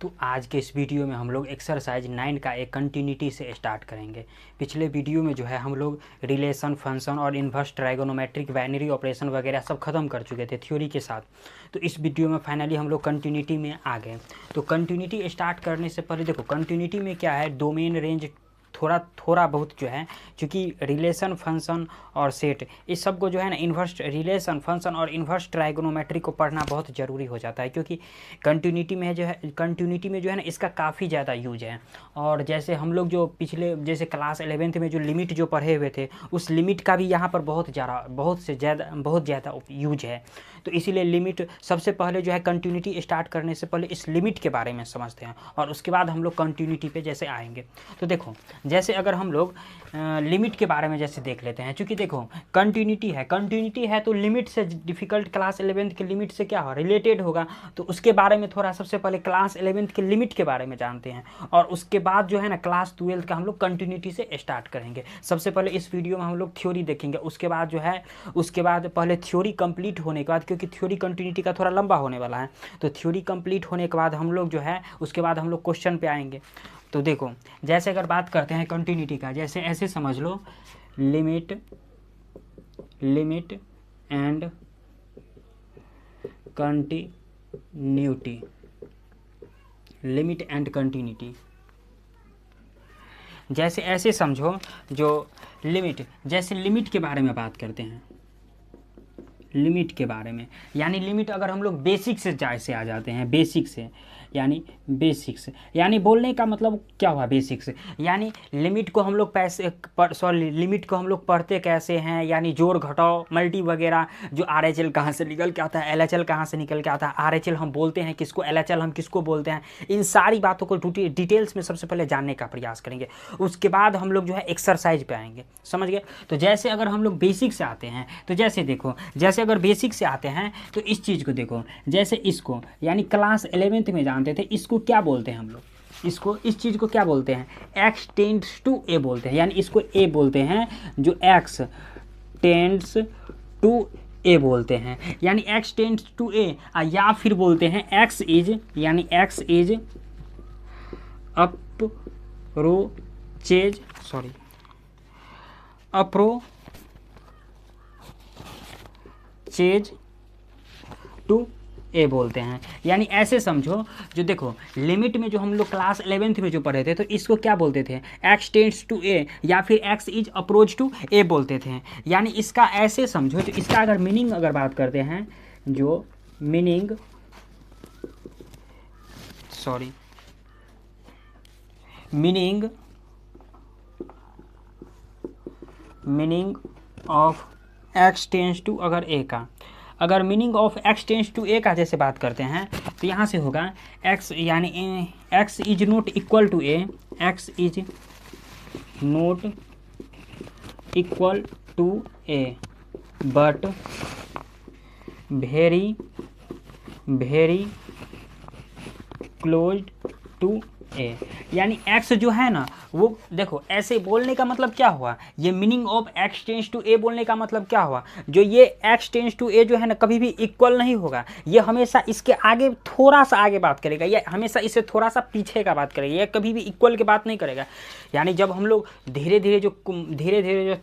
तो आज के इस वीडियो में हम लोग एक्सरसाइज 9 का एक कंटिन्यूटी से स्टार्ट करेंगे। पिछले वीडियो में जो है हम लोग रिलेशन, फंक्शन और इन्वर्स, ट्राइगोनोमेट्रिक, बाइनरी ऑपरेशन वगैरह सब खत्म कर चुके थे थ्योरी के साथ। तो इस वीडियो में फाइनली हम लोग कंटिन्यूटी में आ गए। तो कंटिन्यूटी स्टार्ट करने से पहले देखो कंटिन्यूटी में क्या है, डोमेन, रेंज, थोड़ा बहुत जो है, क्योंकि रिलेशन, फंक्शन और सेट इस सब को जो है ना इन्वर्स रिलेशन, फंक्शन और इन्वर्स ट्राइगोनोमेट्री को पढ़ना बहुत ज़रूरी हो जाता है, क्योंकि कंटिन्यूटी में जो है ना इसका काफ़ी ज़्यादा यूज है। और जैसे हम लोग जो पिछले जैसे क्लास 11th में जो लिमिट जो पढ़े हुए थे, उस लिमिट का भी यहाँ पर बहुत ज़्यादा यूज है। तो इसीलिए लिमिट सबसे पहले जो है कंटिन्यूटी स्टार्ट करने से पहले इस लिमिट के बारे में समझते हैं और उसके बाद हम लोग कंटिन्यूटी पे जैसे आएंगे। तो देखो जैसे अगर हम लोग लिमिट के बारे में जैसे देख लेते हैं, क्योंकि देखो कंटिन्यूटी है तो लिमिट से डिफ़िकल्ट क्लास 11th के लिमिट से क्या हो, रिलेटेड होगा। तो उसके बारे में थोड़ा सबसे पहले क्लास 11th के लिमिट के बारे में जानते हैं और उसके बाद जो है ना क्लास 12th का हम लोग कंटिन्यूटी से स्टार्ट करेंगे। सबसे पहले इस वीडियो में हम लोग थ्योरी देखेंगे, उसके बाद जो है उसके बाद पहले थ्योरी कंप्लीट होने के बाद, क्योंकि थ्योरी कंटिन्यूटी का थोड़ा लंबा होने वाला है, तो थ्योरी कंप्लीट होने के बाद हम लोग जो है उसके बाद हम लोग क्वेश्चन पे आएंगे। तो देखो जैसे अगर बात करते हैं कंटिन्यूटी का, जैसे ऐसे समझ लो limit and continuity, limit and continuity. जैसे ऐसे समझो जो लिमिट, जैसे लिमिट के बारे में बात करते हैं, लिमिट के बारे में, यानी लिमिट अगर हम लोग बेसिक से जैसे आ जाते हैं, बेसिक से यानी बोलने का मतलब क्या हुआ, बेसिक से यानी लिमिट को हम लोग लिमिट को हम लोग पढ़ते कैसे हैं, यानी जोड़, घटाव, मल्टी वगैरह, जो RHL कहाँ से निकल के आता है, LHL कहाँ से निकल के आता है, RHL हम बोलते हैं किसको, LHL हम किसको बोलते हैं, इन सारी बातों को डिटेल्स में सबसे पहले जानने का प्रयास करेंगे। उसके बाद हम लोग जो है एक्सरसाइज पे आएंगे, समझ गए। तो जैसे अगर हम लोग बेसिक से आते हैं, तो जैसे देखो जैसे अगर बेसिक से आते हैं तो इस चीज़ को देखो, जैसे इसको यानी क्लास 11th में जानते थे, इसको क्या बोलते हैं हम लोग, इस चीज़ को क्या बोलते हैं, x टेंड्स टू a बोलते हैं, यानी इसको a बोलते हैं, जो x टेंड्स टू a बोलते हैं, यानी x टेंड्स टू a, या फिर बोलते हैं x इज अप्रोचेज टू ए बोलते हैं। यानी ऐसे समझो, जो देखो लिमिट में जो हम लोग क्लास 11th में जो पढ़े थे, तो इसको क्या बोलते थे, x टेंड्स टू ए, या फिर x इज अप्रोच टू ए बोलते थे। यानी इसका ऐसे समझो, तो इसका अगर मीनिंग अगर बात करते हैं, जो meaning of x tends to अगर ए का, अगर meaning of x tends to A का जैसे बात करते हैं, तो यहाँ से होगा x यानी x is not equal to A, x is not equal to A but very close to A. यानी x जो है ना, वो देखो ऐसे बोलने का मतलब क्या हुआ, ये meaning of x tends to A बोलने का मतलब क्या हुआ, जो ये x टेंड्स टू ए जो है ना कभी भी इक्वल नहीं होगा, ये हमेशा इसके आगे थोड़ा सा आगे बात करेगा, ये हमेशा इससे थोड़ा सा पीछे का बात करेगा, ये कभी भी इक्वल की बात नहीं करेगा। यानी जब हम लोग धीरे धीरे जो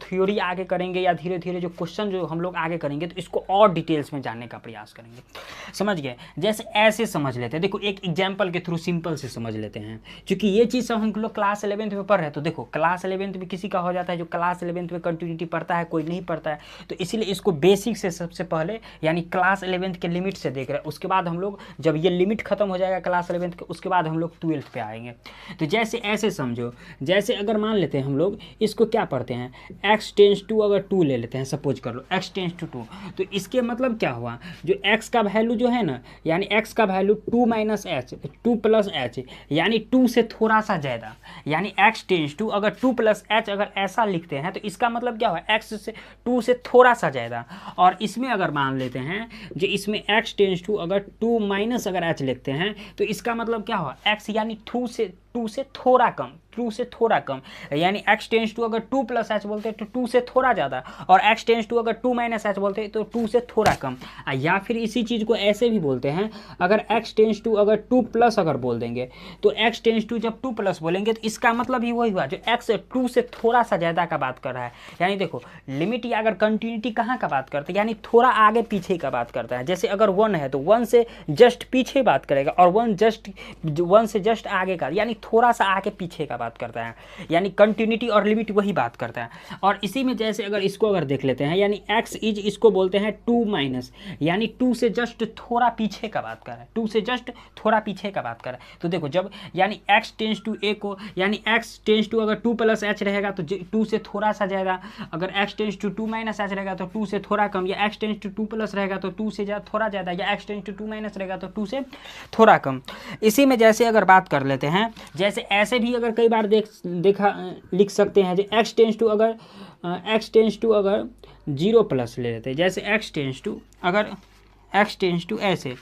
थ्योरी आगे करेंगे या धीरे धीरे जो क्वेश्चन जो हम लोग आगे करेंगे, तो इसको और डिटेल्स में जानने का प्रयास करेंगे, समझ गए। जैसे ऐसे समझ लेते हैं, देखो एक एग्जाम्पल के थ्रू सिंपल से समझ लेते हैं, क्योंकि ये चीज़ सब हम लोग क्लास 11th में पढ़ रहे हैं। तो देखो क्लास 11th में किसी का हो जाता है, जो क्लास 11th में कंटिन्यूटी पढ़ता है, कोई नहीं पढ़ता है, तो इसीलिए इसको बेसिक से सबसे पहले यानी क्लास 11th के लिमिट से देख रहे हैं। उसके बाद हम लोग जब ये लिमिट खत्म हो जाएगा क्लास 11th के, उसके बाद हम लोग 12th पे आएंगे। तो जैसे ऐसे समझो, जैसे अगर मान लेते हैं हम लोग इसको क्या पढ़ते हैं, x टेंड्स टू अगर 2 ले लेते हैं, सपोज कर लो x टेंड्स टू 2, तो इसके मतलब क्या हुआ, जो x का वैल्यू जो है ना, यानी x का वैल्यू 2 - h 2 + h, यानी 2 से थोड़ा सा ज़्यादा, यानी x टेंड्स टू अगर 2 + h अगर ऐसा लिखते हैं, तो इसका मतलब क्या हुआ, x से 2 से थोड़ा सा ज़्यादा। और इसमें अगर मान लेते हैं, जो इसमें x टेंड्स टू अगर 2 - अगर h लिखते हैं, तो इसका मतलब क्या हुआ, x यानी 2 2 से थोड़ा कम, 2 से थोड़ा कम, यानी x टेंस टू अगर 2 प्लस h बोलते हैं तो 2 से थोड़ा ज़्यादा, और x टेंस टू अगर 2 माइनस h बोलते हैं तो 2 से थोड़ा कम। या फिर इसी चीज़ को ऐसे भी बोलते हैं, अगर x टेंस टू अगर 2 प्लस अगर बोल देंगे तो x टेंस टू जब 2 प्लस बोलेंगे तो इसका मतलब ही वही हुआ जो x 2 से थोड़ा सा ज़्यादा का बात कर रहा है। यानी देखो लिमिट या अगर कंटिन्यूटी कहाँ का बात करते हैं, यानी थोड़ा आगे पीछे का बात करता है। जैसे अगर 1 है तो 1 से जस्ट पीछे बात करेगा, और 1 से जस्ट आगे का, यानी थोड़ा सा आगे पीछे का बात करता है। यानी कंटिन्यूटी और लिमिट वही बात करता है। और इसी में जैसे अगर इसको अगर देख लेते हैं, यानी x इज, इसको बोलते हैं 2 माइनस, यानी 2 से जस्ट थोड़ा पीछे का बात कर रहा है, 2 से जस्ट थोड़ा पीछे का बात कर रहा है। तो देखो जब यानी x टेंस टू a को, यानी x टेंस टू अगर 2 प्लस h रहेगा तो 2 से थोड़ा सा ज़्यादा, अगर x tends to 2 minus h रहेगा तो 2 से थोड़ा कम, या x टेंस टू 2 प्लस रहेगा तो 2 से थोड़ा ज़्यादा, या x टेंस टू 2 माइनस रहेगा तो 2 से थोड़ा कम। इसी में जैसे अगर बात कर लेते हैं, जैसे ऐसे भी अगर कई बार लिख सकते हैं, जो x टेंस टू अगर 0 प्लस ले लेते हैं, जैसे x टेंस टू ऐसे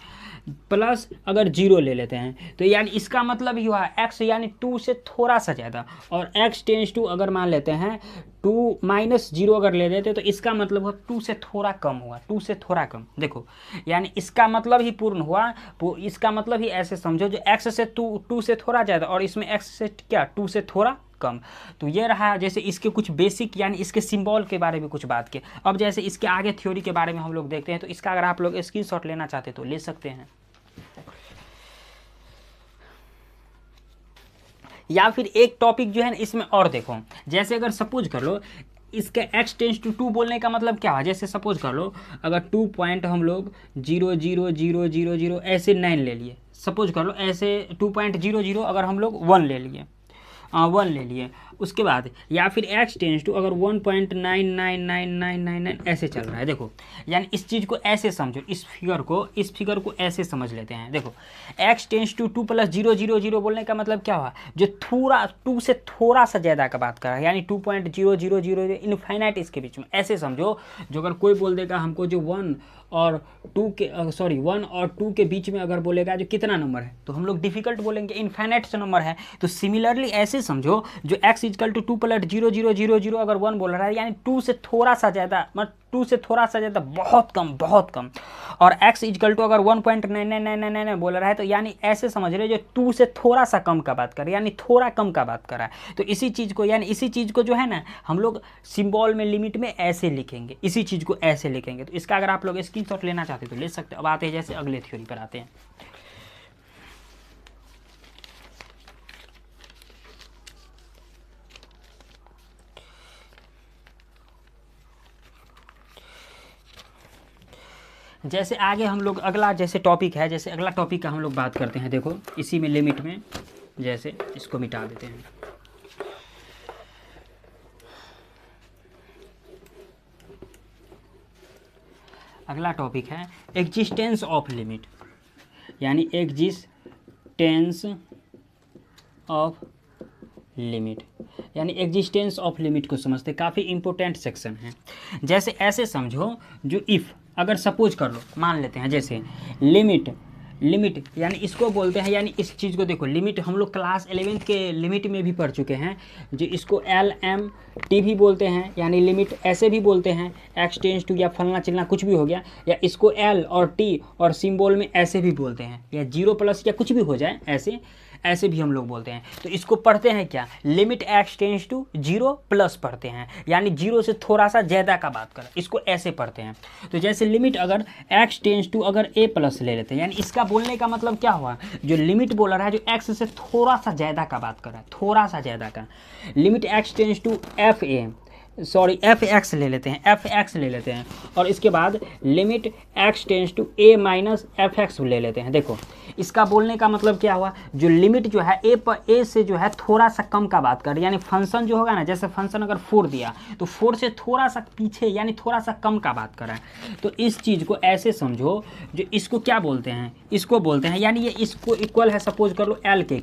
प्लस अगर 0 ले लेते हैं तो यानी इसका मतलब ही हुआ x यानी 2 से थोड़ा सा ज़्यादा, और x टेंस टू अगर मान लेते हैं 2 माइनस 0 अगर ले लेते तो इसका मतलब हुआ 2 से थोड़ा कम हुआ, 2 से थोड़ा कम। देखो यानी इसका मतलब ही पूर्ण हुआ, इसका मतलब ही ऐसे समझो जो x से 2 से थोड़ा ज़्यादा, और इसमें x से क्या 2 से थोड़ा कम। तो ये रहा जैसे इसके कुछ बेसिक यानी इसके सिंबल के बारे में कुछ बात के। अब जैसे इसके आगे थ्योरी के बारे में हम लोग देखते हैं, तो इसका अगर आप लोग स्क्रीनशॉट लेना चाहते तो ले सकते हैं, या फिर एक टॉपिक जो है ना इसमें और देखो, जैसे अगर सपोज कर लो इसके x टेंस टू 2 बोलने का मतलब क्या है, जैसे सपोज कर लो अगर 2 पॉइंट हम लोग 0.0000 ऐसे 9 ले लिए, सपोज कर लो ऐसे 2.00 अगर हम लोग 1 ले लिए, 1 ले लिए, उसके बाद या फिर x टेंस टू अगर 1.999999 ऐसे चल रहा है। देखो यानी इस चीज़ को ऐसे समझो, इस फिगर को ऐसे समझ लेते हैं। देखो x टेंस टू 2 प्लस 0.00 बोलने का मतलब क्या हुआ, जो थोड़ा 2 से थोड़ा सा ज़्यादा का बात कर रहा है, यानी 2.000 इनफाइनाइट इसके बीच में। ऐसे समझो जो अगर कोई बोल देगा हमको जो 1 और 2 के बीच में अगर बोलेगा जो कितना नंबर है, तो हम लोग डिफिकल्ट बोलेंगे, इनफाइनाइट से नंबर है। तो सिमिलरली ऐसे समझो जो x इक्वल टू 2 प्लस 0.000 अगर 1 बोल रहा है, यानी 2 से थोड़ा सा ज़्यादा, मतलब 2 से थोड़ा सा ज़्यादा बहुत कम, और x इक्वल टू अगर 1.9999 बोल रहा है, तो यानी ऐसे समझ रहे जो 2 से थोड़ा सा कम का बात कर रहा है, यानी थोड़ा कम का बात कर रहा है। तो इसी चीज़ को जो है ना हम लोग सिंबल में लिमिट में ऐसे लिखेंगे, इसी चीज़ को ऐसे लिखेंगे। तो इसका अगर आप लोग स्क्रीनशॉट लेना चाहते तो ले सकते हो। अब आते हैं जैसे अगले थ्योरी पर आते हैं। जैसे आगे हम लोग अगला जैसे टॉपिक है, जैसे अगला टॉपिक का हम लोग बात करते हैं। देखो इसी में लिमिट में जैसे इसको मिटा देते हैं। अगला टॉपिक है एग्जिस्टेंस ऑफ लिमिट, यानी एग्जिस्टेंस ऑफ लिमिट, यानी एग्जिस्टेंस ऑफ लिमिट को समझते, काफ़ी इंपॉर्टेंट सेक्शन है। जैसे ऐसे समझो जो इफ़ अगर सपोज कर लो, मान लेते हैं जैसे लिमिट यानी इसको बोलते हैं, यानी इस चीज़ को देखो लिमिट हम लोग क्लास 11th के लिमिट में भी पढ़ चुके हैं, जो इसको LMT भी बोलते हैं, यानी लिमिट ऐसे भी बोलते हैं, x टेंस टू या फलना चिलना कुछ भी हो गया, या इसको L और T और सिंबल में ऐसे भी बोलते हैं, या 0 प्लस या कुछ भी हो जाए ऐसे भी हम लोग बोलते हैं। तो इसको पढ़ते हैं क्या, limit x tends to 0 plus पढ़ते हैं, यानी 0 से थोड़ा सा ज़्यादा का बात करें, इसको ऐसे पढ़ते हैं। तो जैसे लिमिट अगर x टेंस टू अगर a प्लस ले लेते हैं, यानी इसका बोलने का मतलब क्या हुआ, जो लिमिट बोल रहा है जो x से थोड़ा सा ज़्यादा का बात कर रहा है, थोड़ा सा ज़्यादा का। Limit x tends to fx ले लेते हैं, और इसके बाद limit x tends to a minus fx ले लेते हैं। देखो इसका बोलने का मतलब क्या हुआ, जो लिमिट जो है a से जो है थोड़ा सा कम का बात कर, यानी फंक्शन जो होगा ना, जैसे फंक्शन अगर 4 दिया तो 4 से थोड़ा सा पीछे यानी थोड़ा सा कम का बात कर रहा है। तो इस चीज़ को ऐसे समझो, जो इसको क्या बोलते हैं, इसको बोलते हैं, यानी ये इसको इक्वल है, सपोज कर लो L के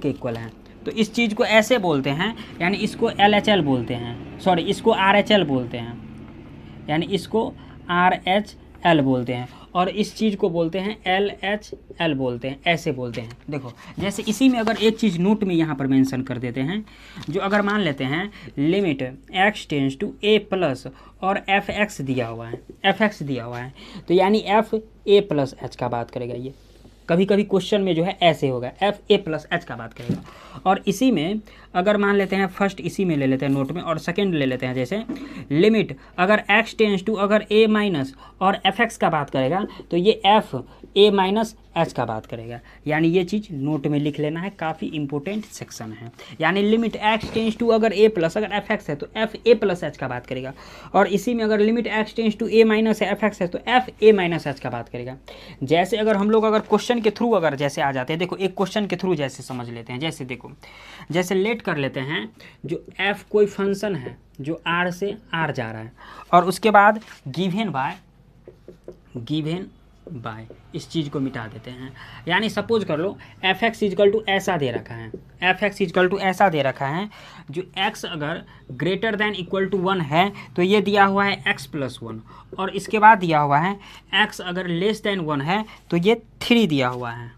इक्वल है, तो इस चीज़ को ऐसे बोलते हैं, यानी इसको LHL बोलते हैं, इसको RHL बोलते हैं, यानी इसको RHL बोलते हैं। और इस चीज़ को बोलते हैं LHL बोलते हैं, ऐसे बोलते हैं। देखो जैसे इसी में अगर एक चीज़ नोट में यहाँ पर मेंशन कर देते हैं, जो अगर मान लेते हैं limit x tends to a plus और fx दिया हुआ है, fx दिया हुआ है, तो यानी f a प्लस h का बात करेगा। ये कभी कभी क्वेश्चन में जो है ऐसे होगा, f a प्लस h का बात करेगा। और इसी में अगर मान लेते हैं फर्स्ट इसी में ले लेते हैं नोट में, और सेकंड ले लेते हैं जैसे लिमिट अगर x टेंस टू अगर a माइनस और fx का बात करेगा, तो ये f a माइनस h का बात करेगा। यानी ये चीज़ नोट में लिख लेना है, काफ़ी इंपॉर्टेंट सेक्शन है। यानी लिमिट x टेंस टू अगर a प्लस अगर fx है तो f a प्लस h का बात करेगा, और इसी में अगर limit x tends to a minus fx है तो f a माइनस h का बात करेगा। जैसे अगर हम लोग अगर क्वेश्चन के थ्रू अगर जैसे आ जाते हैं, देखो एक क्वेश्चन के थ्रू जैसे समझ लेते हैं, जैसे देखो जैसे लेट कर लेते हैं जो f कोई फंक्शन है जो r से r जा रहा है, और उसके बाद गिवन बाय इस चीज़ को मिटा देते हैं। यानी सपोज कर लो fx इजकल टू ऐसा दे रखा है, fx इजकल टू ऐसा दे रखा है, जो x अगर ग्रेटर देन इक्वल टू 1 है तो ये दिया हुआ है x प्लस 1, और इसके बाद दिया हुआ है x अगर लेस देन 1 है तो ये 3 दिया हुआ है।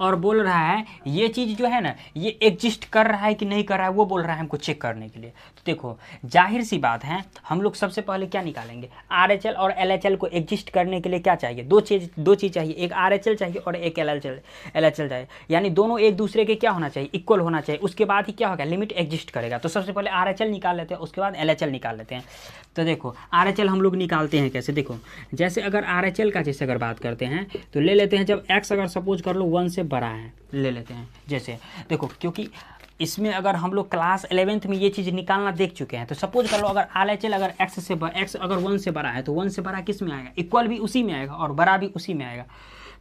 और बोल रहा है ये चीज़ जो है ना ये एग्जिस्ट कर रहा है कि नहीं कर रहा है, वो बोल रहा है हमको चेक करने के लिए। तो देखो जाहिर सी बात है, हम लोग सबसे पहले क्या निकालेंगे, RHL और LHL को एग्जिस्ट करने के लिए क्या चाहिए, दो चीज़ चाहिए, एक RHL चाहिए और एक LHL चाहिए। यानी दोनों एक दूसरे के क्या होना चाहिए, इक्वल होना चाहिए, उसके बाद ही क्या होगा, लिमिट एग्जिस्ट करेगा। तो सबसे पहले RHL निकाल लेते हैं, उसके बाद LHL निकाल लेते हैं। तो देखो RHL हम लोग निकालते हैं कैसे, देखो जैसे अगर RHL का जैसे अगर बात करते हैं तो ले लेते हैं जब x अगर सपोज कर लो 1 से बड़ा है, ले लेते हैं जैसे देखो, क्योंकि इसमें अगर हम लोग क्लास 11th में ये चीज़ निकालना देख चुके हैं। तो सपोज कर लो अगर RHL अगर x अगर 1 से बड़ा है तो 1 से बड़ा किस में आएगा, इक्वल भी उसी में आएगा और बड़ा भी उसी में आएगा।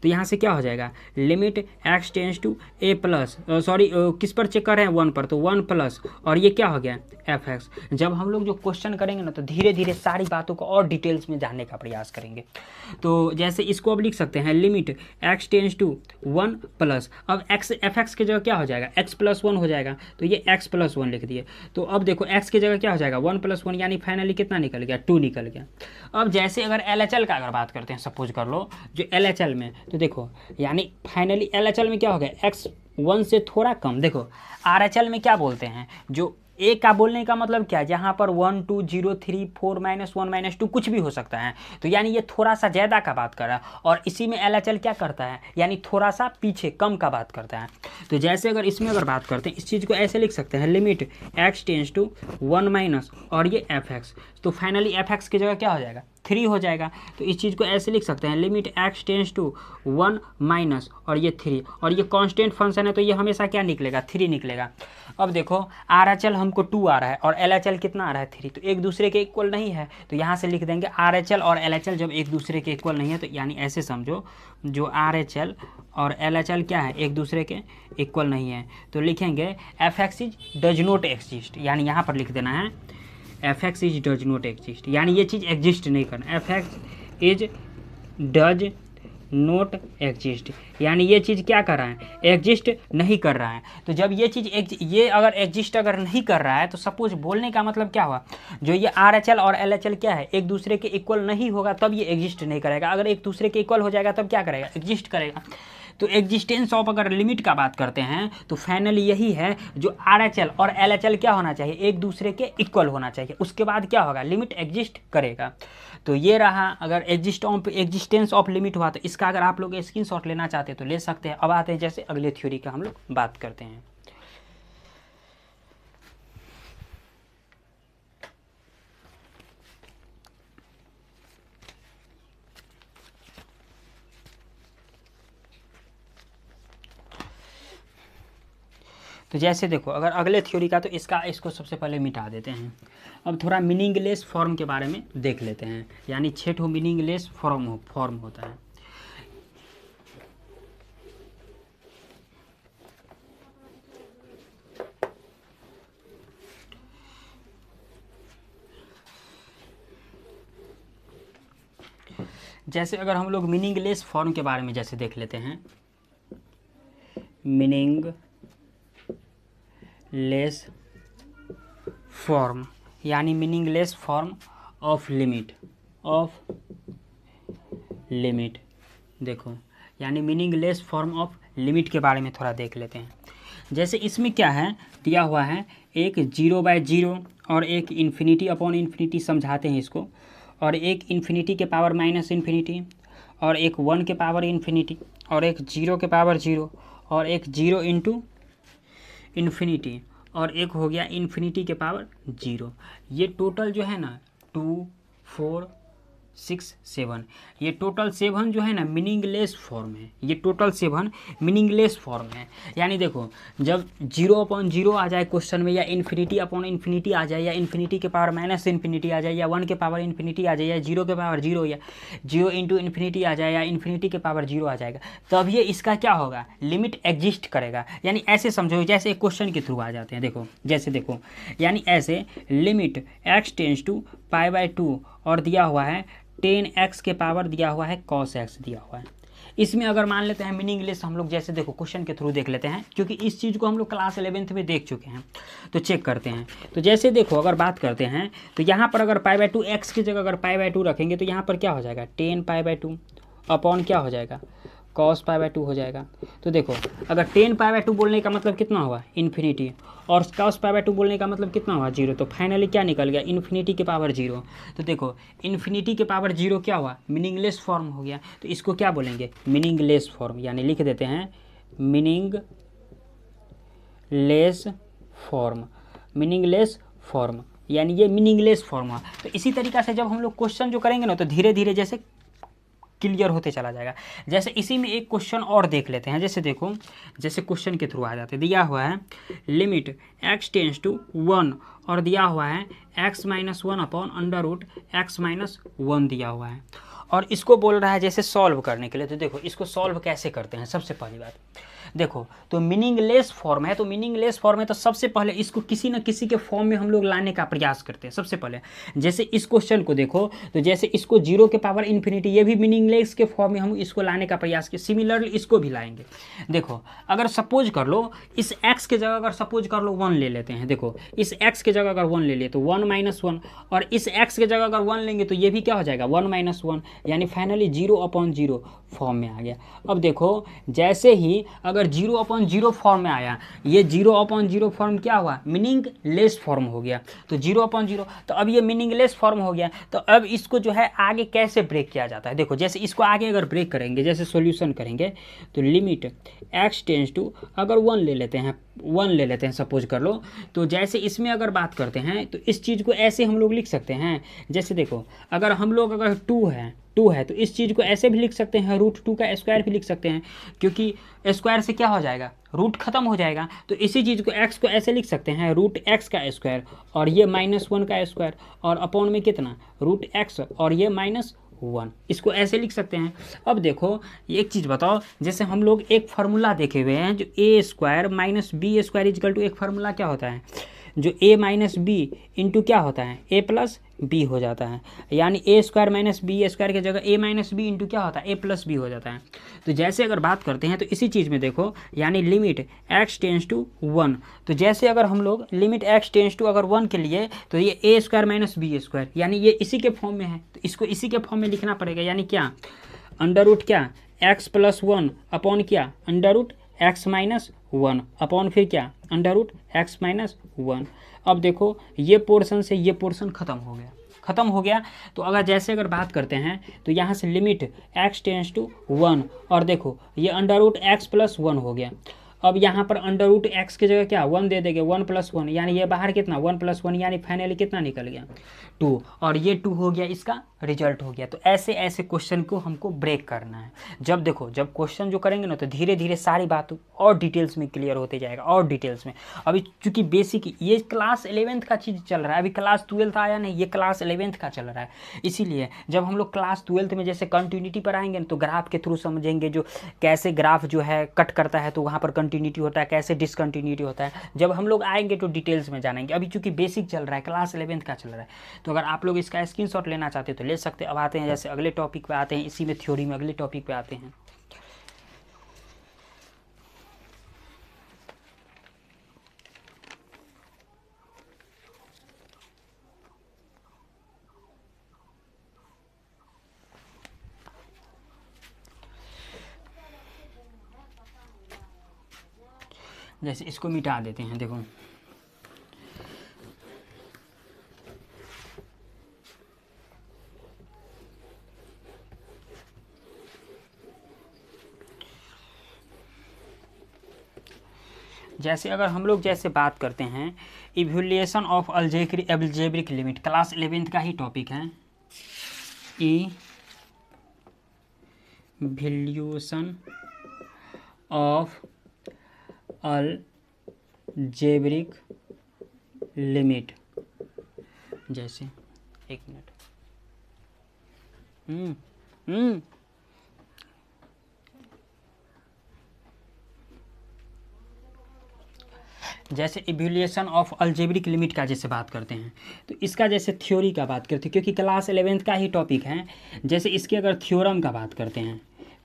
तो यहाँ से क्या हो जाएगा, limit x tends to a plus, sorry किस पर चेक कर रहे हैं, 1 पर, तो 1 प्लस और ये क्या हो गया fx। जब हम लोग जो क्वेश्चन करेंगे ना तो धीरे धीरे सारी बातों को और डिटेल्स में जानने का प्रयास करेंगे। तो जैसे इसको अब लिख सकते हैं limit x tends to 1 plus, अब x fx की जगह क्या हो जाएगा, x प्लस 1 हो जाएगा, तो ये x प्लस 1 लिख दिए। तो अब देखो x की जगह क्या हो जाएगा 1 प्लस 1, यानी फाइनली कितना निकल गया, 2 निकल गया। अब जैसे अगर LHL का अगर बात करते हैं, सपोज कर लो जो LHL में, तो देखो यानी फाइनली LHL में क्या हो गया, x 1 से थोड़ा कम। देखो RHL में क्या बोलते हैं, जो ए का बोलने का मतलब क्या है, जहाँ पर 1 2 0 3 4 -1 -2 कुछ भी हो सकता है, तो यानी ये थोड़ा सा ज़्यादा का बात कर रहा है। और इसी में LHL क्या करता है, यानी थोड़ा सा पीछे कम का बात करता है। तो जैसे अगर इसमें अगर बात करते हैं, इस चीज़ को ऐसे लिख सकते हैं limit x tends to 1 minus और ये fx, तो फाइनली fx की जगह क्या हो जाएगा, 3 हो जाएगा। तो इस चीज़ को ऐसे लिख सकते हैं limit x tends to 1 minus और ये 3, और ये कांस्टेंट फंक्शन है तो ये हमेशा क्या निकलेगा, 3 निकलेगा। अब देखो RHL हमको 2 आ रहा है और LHL कितना आ रहा है, 3, तो एक दूसरे के इक्वल नहीं है। तो यहाँ से लिख देंगे RHL और LHL जब एक दूसरे के इक्वल नहीं है, तो यानी ऐसे समझो जो RHL और LHL क्या है, एक दूसरे के इक्वल नहीं है, तो लिखेंगे fx is does not exist. यानी यहाँ पर लिख देना है fx is does not exist, यानी ये चीज़ एग्जिस्ट नहीं करना, fx is does note exist, यानी ये चीज़ क्या कर रहा है, एग्जिस्ट नहीं कर रहा है। तो जब ये चीज़ ये अगर एग्जिस्ट अगर नहीं कर रहा है, तो सपोज बोलने का मतलब क्या हुआ, जो ये RHL और LHL क्या है, एक दूसरे के इक्वल नहीं होगा तब ये एग्जिस्ट नहीं करेगा, अगर एक दूसरे के इक्वल हो जाएगा तब क्या करेगा, एग्जिस्ट करेगा। तो एग्जिस्टेंस ऑफ अगर लिमिट का बात करते हैं तो फाइनली यही है, जो RHL और LHL क्या होना चाहिए, एक दूसरे के इक्वल होना चाहिए, उसके बाद क्या होगा, लिमिट एग्जिस्ट करेगा। तो ये रहा, अगर एग्जिस्टेंस ऑफ लिमिट हुआ तो इसका अगर आप लोग स्क्रीनशॉट लेना चाहते हैं तो ले सकते हैं। अब आते हैं जैसे अगले थ्योरी का हम लोग बात करते हैं। तो जैसे देखो अगर अगले थ्योरी का, तो इसको सबसे पहले मिटा देते हैं। अब थोड़ा मीनिंगलेस फॉर्म के बारे में देख लेते हैं, यानी 6 मीनिंगलेस फॉर्म होता है। जैसे अगर हम लोग मीनिंगलेस फॉर्म के बारे में जैसे देख लेते हैं, मीनिंगलेस फॉर्म यानी meaningless form of limit limit. देखो यानी मीनिंगलेस फॉर्म ऑफ लिमिट के बारे में थोड़ा देख लेते हैं। जैसे इसमें क्या है दिया हुआ है, एक 0/0 और एक इन्फिनिटी अपॉन इन्फिनिटी समझाते हैं इसको, और एक इन्फिनिटी के पावर माइनस इन्फिनिटी, और एक 1 के पावर इन्फिनिटी, और एक 0 के पावर 0, और एक 0 इंटू इन्फिनिटी, और एक हो गया इन्फिनिटी के पावर 0। ये टोटल जो है ना 2, 4, 6, 7, ये टोटल 7 जो है ना मीनिंगलेस फॉर्म है। ये टोटल 7 मीनिंगलेस फॉर्म है। यानी देखो जब 0/0 आ जाए क्वेश्चन में, या इन्फिनिटी अपॉन इन्फिनिटी आ जाए, या इन्फिनिटी के पावर माइनस इन्फिनिटी आ जाए, या 1 के पावर इन्फिनिटी आ जाए, या 0 के पावर 0, या 0 इंटू इन्फिनिटी आ जाए, या इन्फिनिटी के पावर 0 आ जाएगा, तब ये इसका क्या होगा, लिमिट एग्जिस्ट करेगा। यानी ऐसे समझो जैसे एक क्वेश्चन के थ्रू आ जाते हैं। देखो जैसे देखो यानी ऐसे लिमिट x टेंस टू π/2 और दिया हुआ है 10x के पावर दिया हुआ है cos x दिया हुआ है। इसमें अगर मान लेते हैं मीनिंगलेस, हम लोग जैसे देखो क्वेश्चन के थ्रू देख लेते हैं, क्योंकि इस चीज़ को हम लोग क्लास 11th में देख चुके हैं, तो चेक करते हैं। तो जैसे देखो अगर बात करते हैं तो यहाँ पर अगर π/2 x की जगह अगर π/2 रखेंगे तो यहाँ पर क्या हो जाएगा 10π/2 अपॉन क्या हो जाएगा cos π/2 हो जाएगा। तो देखो अगर 10π/2 बोलने का मतलब कितना हुआ इन्फिनिटी, और cos π/2 बोलने का मतलब कितना हुआ 0, तो फाइनली क्या निकल गया इन्फिनिटी के पावर 0। तो देखो इन्फिनिटी के पावर 0 क्या हुआ मीनिंगलेस फॉर्म हो गया, तो इसको क्या बोलेंगे मीनिंगलेस फॉर्म। यानी लिख देते हैं मीनिंगलेस फॉर्म, मीनिंगलेस फॉर्म यानी ये मीनिंगलेस फॉर्म हुआ। तो इसी तरीक़ा से जब हम लोग क्वेश्चन जो करेंगे ना तो धीरे धीरे जैसे क्लियर होते चला जाएगा। जैसे इसी में एक क्वेश्चन और देख लेते हैं। जैसे देखो जैसे क्वेश्चन के थ्रू आ जाते हैं, दिया हुआ है लिमिट x टेंस टू 1 और दिया हुआ है x-1 अपॉन √x-1 दिया हुआ है, और इसको बोल रहा है जैसे सॉल्व करने के लिए। तो देखो इसको सॉल्व कैसे करते हैं। सबसे पहली बात देखो तो मीनिंगलेस फॉर्म है, तो मीनिंगलेस फॉर्म है तो सबसे पहले इसको किसी न किसी के फॉर्म में हम लोग लाने का प्रयास करते हैं। सबसे पहले जैसे इस क्वेश्चन को देखो तो जैसे इसको 0 के पावर इन्फिनिटी, ये भी मीनिंगलेस के फॉर्म में हम इसको लाने का प्रयास किए, सिमिलरली इसको भी लाएंगे। देखो अगर सपोज कर लो इस x के जगह अगर सपोज कर लो 1 ले लेते हैं। देखो इस x के जगह अगर 1 ले लिए तो 1 - 1, और इस x के जगह अगर 1 लेंगे तो ये भी क्या हो जाएगा 1 - 1, यानी फाइनली 0/0 फॉर्म में आ गया। अब देखो जैसे ही अगर 0/0 फॉर्म में आया, ये 0/0 फॉर्म क्या हुआ मीनिंगलेस फॉर्म हो गया। तो 0/0 तो अब ये मीनिंगलेस फॉर्म हो गया। तो अब इसको जो है आगे कैसे ब्रेक किया जाता है, देखो जैसे इसको आगे अगर ब्रेक करेंगे, जैसे सॉल्यूशन करेंगे तो लिमिट x टेंस टू अगर 1 ले लेते हैं सपोज कर लो। तो जैसे इसमें अगर बात करते हैं तो इस चीज़ को ऐसे हम लोग लिख सकते हैं। जैसे देखो अगर हम लोग अगर 2 है तो इस चीज़ को ऐसे भी लिख सकते हैं, √2 का स्क्वायर भी लिख सकते हैं, क्योंकि स्क्वायर से क्या हो जाएगा रूट खत्म हो जाएगा। तो इसी चीज़ को x को ऐसे लिख सकते हैं √x का स्क्वायर, और ये -1 का स्क्वायर, और अपॉन में कितना √x, और ये -1, इसको ऐसे लिख सकते हैं। अब देखो एक चीज़ बताओ, जैसे हम लोग एक फार्मूला देखे हुए हैं जो a² - b² = एक फार्मूला क्या होता है जो a - b इंटू क्या होता है a + b हो जाता है। यानी a² - b² की जगह a - b इंटू क्या होता है a + b हो जाता है। तो जैसे अगर बात करते हैं तो इसी चीज़ में देखो यानी लिमिट x टेंस टू 1, तो जैसे अगर हम लोग लिमिट x टेंस टू अगर 1 के लिए तो ये a² - b² यानी ये इसी के फॉर्म में है, तो इसको इसी के फॉर्म में लिखना पड़ेगा। यानी क्या √ क्या x + 1 अपॉन क्या √x - 1 अपॉन फिर क्या √x - 1। अब देखो ये पोर्शन से ये पोर्शन खत्म हो गया। तो अगर जैसे अगर बात करते हैं तो यहाँ से लिमिट x टेंस टू 1, और देखो ये √x + 1 हो गया। अब यहाँ पर √x की जगह क्या 1 दे देंगे, 1 + 1 यानी ये बाहर कितना 1 + 1 यानी फाइनली कितना निकल गया 2, और ये 2 हो गया, इसका रिजल्ट हो गया। तो ऐसे ऐसे क्वेश्चन को हमको ब्रेक करना है। जब देखो जब क्वेश्चन जो करेंगे ना तो धीरे धीरे सारी बात और डिटेल्स में क्लियर होते जाएगा, और डिटेल्स में। अभी चूंकि बेसिक ये क्लास 11th का चीज़ चल रहा है, अभी क्लास 12th आया नहीं, ये क्लास 11th का चल रहा है। इसीलिए जब हम लोग क्लास 12th में जैसे कंटिन्यूटी पर आएंगे ना तो ग्राफ के थ्रू समझेंगे, जो कैसे ग्राफ जो है कट करता है तो वहाँ पर कंटिन्यूटी होता है, कैसे डिसकंटिन्यूटी होता है। जब हम लोग आएंगे तो डिटेल्स में जानेंगे। अभी चूंकि बेसिक चल रहा है, क्लास 11th का चल रहा है, तो अगर आप लोग इसका स्क्रीनशॉट लेना चाहते हो तो ले सकते हैं। अब आते हैं जैसे अगले टॉपिक पे आते हैं, इसी में थ्योरी में अगले टॉपिक पे आते हैं। जैसे इसको मिटा देते हैं, देखो जैसे अगर हम लोग जैसे बात करते हैं evaluation of algebraic limit, class 11th का ही टॉपिक है, इवैल्यूएशन ऑफ अलजेब्रिक लिमिट। जैसे एक मिनट, जैसे इवैल्यूएशन ऑफ अलजेब्रिक लिमिट का जैसे बात करते हैं तो इसका जैसे थ्योरी का बात करते हैं, क्योंकि क्लास 11th का ही टॉपिक है। जैसे इसके अगर थ्योरम का बात करते हैं,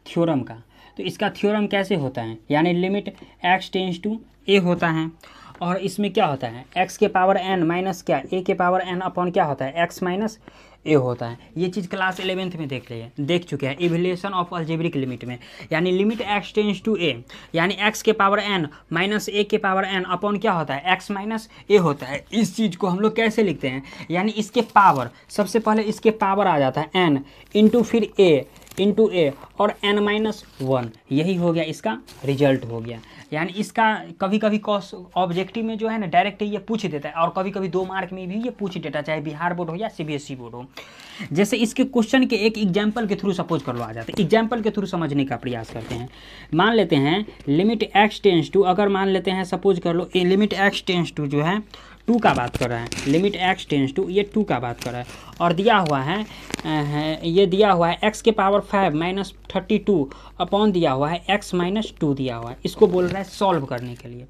थ्योरम का, तो इसका थ्योरम कैसे होता है, यानी limit x tends to a होता है, और इसमें क्या होता है x के पावर n माइनस क्या a के पावर n अपॉन क्या होता है x माइनस ए होता है। ये चीज़ क्लास 11th में देख चुके हैं इवैल्यूएशन ऑफ अलजेब्रिक लिमिट में, यानी limit x tends to a, यानी x के पावर n माइनस a के पावर n अपॉन क्या होता है x माइनस ए होता है। इस चीज़ को हम लोग कैसे लिखते हैं, यानी इसके पावर, सबसे पहले इसके पावर आ जाता है n इंटू फिर a इंटू ए और n माइनस 1, यही हो गया इसका रिजल्ट हो गया। यानी इसका कभी कभी ऑब्जेक्टिव में जो है ना डायरेक्ट ये पूछ देता है, और कभी कभी 2 मार्क में भी ये पूछ देता है, चाहे बिहार बोर्ड हो या CBSE बोर्ड हो। जैसे इसके क्वेश्चन के एक एग्जाम्पल के थ्रू सपोज कर लो आ जाते हैं, एग्जाम्पल के थ्रू समझने का प्रयास करते हैं। मान लेते हैं लिमिट x टेंस टू, अगर मान लेते हैं सपोज कर लो ये लिमिट x टेंस टू जो है 2 का बात कर रहा है, लिमिट x टेंस टू ये 2 का बात कर रहा है, और दिया हुआ है ये दिया हुआ है x के पावर 5 माइनस 32 अपॉन दिया हुआ है x माइनस 2 दिया हुआ है। इसको बोल रहा है सॉल्व करने के लिए।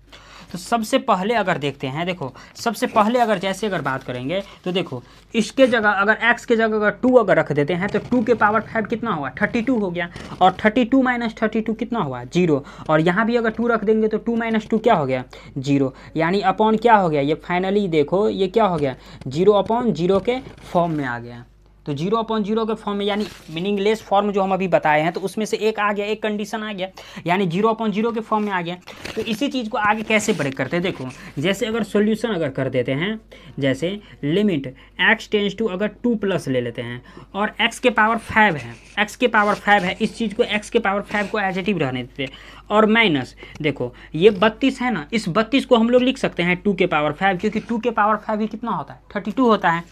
तो सबसे पहले अगर देखते हैं, देखो सबसे पहले अगर जैसे अगर बात करेंगे तो देखो इसके जगह अगर x के जगह अगर 2 अगर रख देते हैं तो 2 के पावर 5 कितना हुआ 32 हो गया, और 32 माइनस 32 कितना हुआ 0, और यहाँ भी अगर 2 रख देंगे तो 2 माइनस 2 क्या हो गया 0, यानी अपॉन क्या हो गया, ये फाइनली देखो ये क्या हो गया 0 अपॉन 0 के फॉर्म में आ गया। तो 0 अपॉन 0 के फॉर्म में, यानी मीनिंगलेस फॉर्म जो हम अभी बताए हैं, तो उसमें से एक आ गया, एक कंडीशन आ गया, यानी 0 अपॉन 0 के फॉर्म में आ गया। तो इसी चीज़ को आगे कैसे ब्रेक करते हैं, देखो जैसे अगर सॉल्यूशन अगर कर देते हैं, जैसे लिमिट x टेंस टू अगर 2 प्लस ले लेते हैं, और x के पावर 5 है, x के पावर 5 है, इस चीज़ को x के पावर 5 को एडिटिव रहने देते हैं, और माइनस देखो ये 32 है ना, इस 32 को हम लोग लिख सकते हैं 2 के पावर 5, क्योंकि 2 के पावर 5 ही कितना होता है 32 होता है,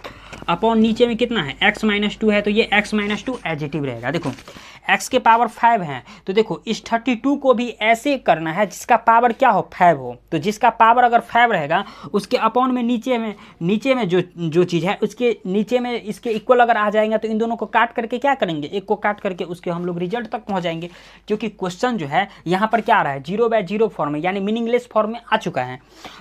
अपॉन नीचे में कितना है x माइनस 2 है, तो ये x माइनस 2 एडिटिव रहेगा। देखो x के पावर 5 है, तो देखो इस 32 को भी ऐसे करना है जिसका पावर क्या हो 5 हो, तो जिसका पावर अगर 5 रहेगा उसके अपॉन में नीचे में जो चीज़ है उसके नीचे में इसके इक्वल अगर आ जाएगा, तो इन दोनों को काट करके क्या करेंगे, एक को काट करके उसके हम लोग रिजल्ट तक पहुँच जाएंगे, क्योंकि क्वेश्चन जो है यहाँ पर क्या आ रहा है 0/0 फॉर्म में, यानी मीनिंगलेस फॉर्म में आ चुका है।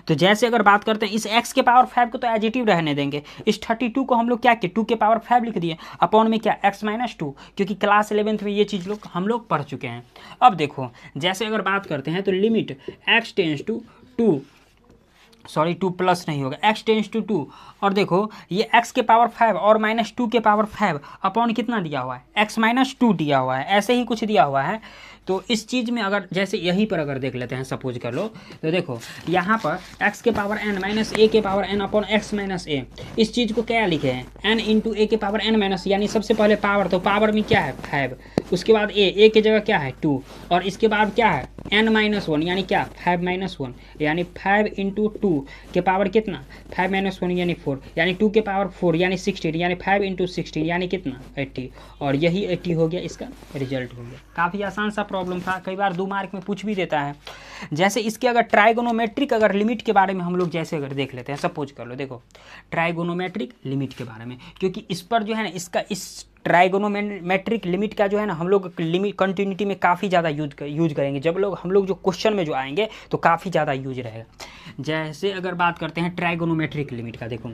तो जैसे अगर बात करते हैं इस x के पावर 5 को तो एडिटिव रहने देंगे, इस 32 को हम लोग क्या किए 2 के पावर 5 लिख दिए, अपॉन में क्या x माइनस 2, क्योंकि क्लास 11th में ये चीज़ हम लोग पढ़ चुके हैं। अब देखो जैसे अगर बात करते हैं तो limit x tends to 2 plus नहीं होगा, x टेंस टू 2, और देखो ये x के पावर 5 और माइनस 2 के पावर 5 अपॉन कितना दिया हुआ है x माइनस 2 दिया हुआ है, ऐसे ही कुछ दिया हुआ है। तो इस चीज़ में अगर जैसे यहीं पर अगर देख लेते हैं सपोज कर लो, तो देखो यहाँ पर x के पावर n माइनस a के power n upon x minus a, इस चीज़ को क्या लिखे हैं n इंटू a के पावर n माइनस, यानी सबसे पहले पावर, तो पावर में क्या है 5, उसके बाद a के जगह क्या है 2, और इसके बाद क्या है n माइनस 1, यानी क्या 5 माइनस 1, यानी 5 इंटू 2 के पावर कितना 5 माइनस 1 यानी 4, यानी 2 के पावर 4 यानी 16, यानी 5 इंटू 16 यानी कितना 80, और यही 80 हो गया, इसका रिजल्ट हो गया। काफ़ी आसान सा प्रॉब्लम था, कई बार 2 मार्क में पूछ भी देता है। जैसे इसके अगर ट्राइगोनोमेट्रिक अगर लिमिट के बारे में हम लोग जैसे अगर देख लेते हैं, सपोज कर लो देखो ट्राइगोनोमेट्रिक लिमिट के बारे में, क्योंकि इस पर जो है ना इसका इस ट्राइगोनोमेट्रिक लिमिट का जो है ना हम लोग लिमिट कंटिन्यूटी में काफ़ी ज़्यादा यूज करेंगे, जब हम लोग जो क्वेश्चन में जो आएंगे तो काफ़ी ज़्यादा यूज रहेगा। जैसे अगर बात करते हैं ट्राइगोनोमेट्रिक लिमिट का, देखो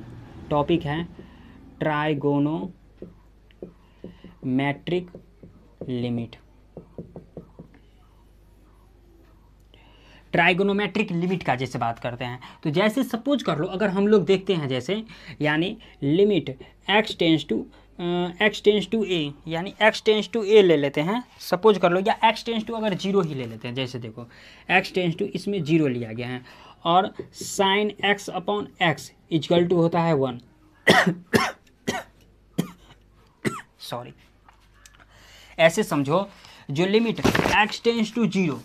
टॉपिक है ट्राइगोनोमेट्रिक लिमिट। ट्राइगोनोमेट्रिक लिमिट का जैसे बात करते हैं, तो जैसे सपोज कर लो अगर हम लोग देखते हैं जैसे, यानी limit x tends to X tends to A, यानी एक्स टेंस टू ए ले लेते हैं, सपोज कर लो, या एक्स टेंस टू अगर जीरो ही ले लेते हैं, जैसे देखो एक्स टेंस टू इसमें जीरो लिया गया है और sine x upon x equal to होता है 1 सॉरी, ऐसे समझो जो limit x tends to zero,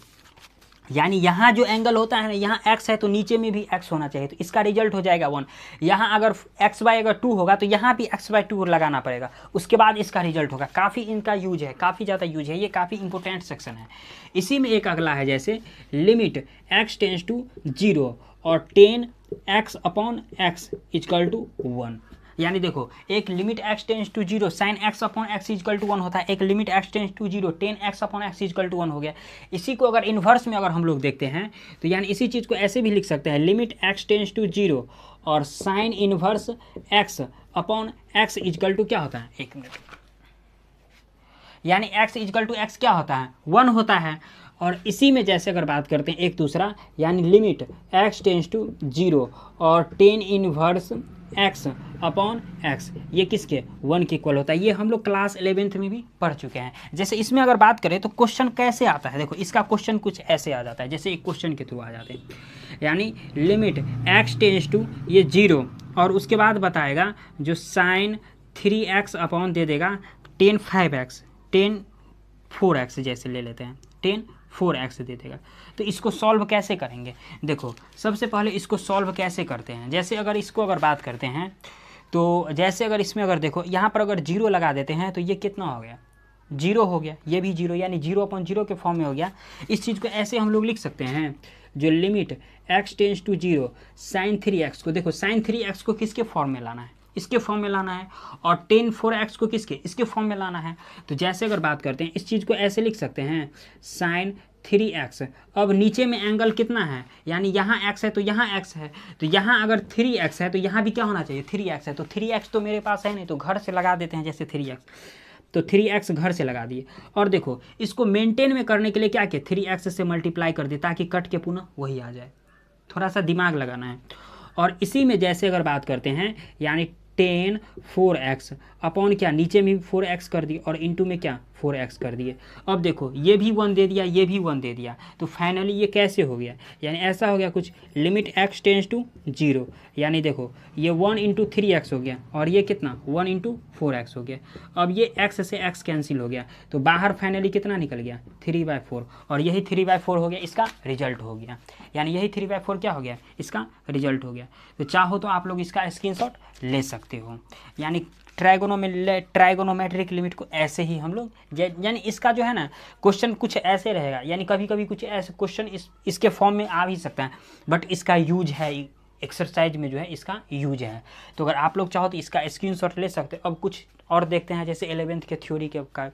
यानी यहाँ जो एंगल होता है ना, यहाँ x है तो नीचे में भी x होना चाहिए, तो इसका रिजल्ट हो जाएगा 1। यहाँ अगर x बाय अगर 2 होगा तो यहाँ भी x बाय 2 लगाना पड़ेगा, उसके बाद इसका रिजल्ट होगा। काफ़ी इनका यूज है, काफ़ी ज़्यादा यूज है, ये काफ़ी इंपॉर्टेंट सेक्शन है। इसी में एक अगला है, जैसे लिमिट x टेंस टू 0 और 10x upon x equal to 1, यानी देखो एक limit x tends to 0 sine x upon x equal to 1 होता है, एक limit x tends to 0 10x upon x equal to 1 हो गया। इसी को अगर इन्वर्स में अगर हम लोग देखते हैं तो यानी इसी चीज़ को ऐसे भी लिख सकते हैं, लिमिट x टेंस टू 0 और sine inverse x upon x equal to क्या होता है, एक मिनट, यानी x इक्वल टू x क्या होता है, 1 होता है। और इसी में जैसे अगर बात करते हैं एक दूसरा, यानी लिमिट x टेंस टू 0 और 10 इनवर्स x अपॉन x, ये किसके 1 के इक्वल होता है। ये हम लोग क्लास 11th में भी पढ़ चुके हैं। जैसे इसमें अगर बात करें तो क्वेश्चन कैसे आता है, देखो इसका क्वेश्चन कुछ ऐसे आ जाता है, जैसे एक क्वेश्चन के थ्रू आ जाते हैं, यानी लिमिट x टेंस टू ये 0 और उसके बाद बताएगा जो साइन 3x अपॉन दे देगा 10 5x 10 4x, जैसे ले लेते हैं 10 4x दे देगा। तो इसको सॉल्व कैसे करेंगे, देखो सबसे पहले इसको सॉल्व कैसे करते हैं। जैसे अगर इसको अगर बात करते हैं तो जैसे अगर इसमें अगर देखो यहाँ पर अगर 0 लगा देते हैं तो ये कितना हो गया, 0 हो गया, ये भी 0, यानी 0 अपॉन 0 के फॉर्म में हो गया। इस चीज़ को ऐसे हम लोग लिख सकते हैं, जो limit x tends to 0 sine 3x को, देखो साइन 3x को किसके फॉर्म में लाना है, इसके फॉर्म में लाना है, और 10 4x को किसके, इसके फॉर्म में लाना है। तो जैसे अगर बात करते हैं इस चीज़ को ऐसे लिख सकते हैं, साइन 3x, अब नीचे में एंगल कितना है, यानी यहाँ x है तो यहाँ x है, तो यहाँ अगर 3x है तो यहाँ भी क्या होना चाहिए 3x है, तो 3x तो मेरे पास है नहीं, तो घर से लगा देते हैं, जैसे 3x, तो 3x घर से लगा दिए। और देखो इसको मेंटेन में करने के लिए क्या किया, 3x से मल्टीप्लाई कर दिए ताकि कट के पुनः वही आ जाए, थोड़ा सा दिमाग लगाना है। और इसी में जैसे अगर बात करते हैं, यानी 10 4x अपॉन क्या, नीचे में भी 4x कर दिए और इनटू में क्या 4x कर दिए। अब देखो ये भी 1 दे दिया, ये भी 1 दे दिया, तो फाइनली ये कैसे हो गया, यानी ऐसा हो गया कुछ, लिमिट x टेंस टू 0, यानी देखो ये 1 इंटू 3x हो गया और ये कितना 1 इंटू 4x हो गया। अब ये x से x कैंसिल हो गया, तो बाहर फाइनली कितना निकल गया 3/4, और यही 3/4 हो गया, इसका रिजल्ट हो गया, यानी यही 3/4 क्या हो गया, इसका रिजल्ट हो गया। तो चाहो तो आप लोग इसका स्क्रीनशॉट ले सकते हो। यानी ट्राइगोनोमेट्रिक लिमिट को ऐसे ही हम लोग, यानी इसका जो है ना क्वेश्चन कुछ ऐसे रहेगा, यानी कभी कभी कुछ ऐसे क्वेश्चन इसके फॉर्म में आ भी सकता है, बट इसका यूज है एक्सरसाइज में, जो है इसका यूज है। तो अगर आप लोग चाहो तो इसका स्क्रीनशॉट ले सकते हो। अब कुछ और देखते हैं, जैसे 11th के थ्योरी के का,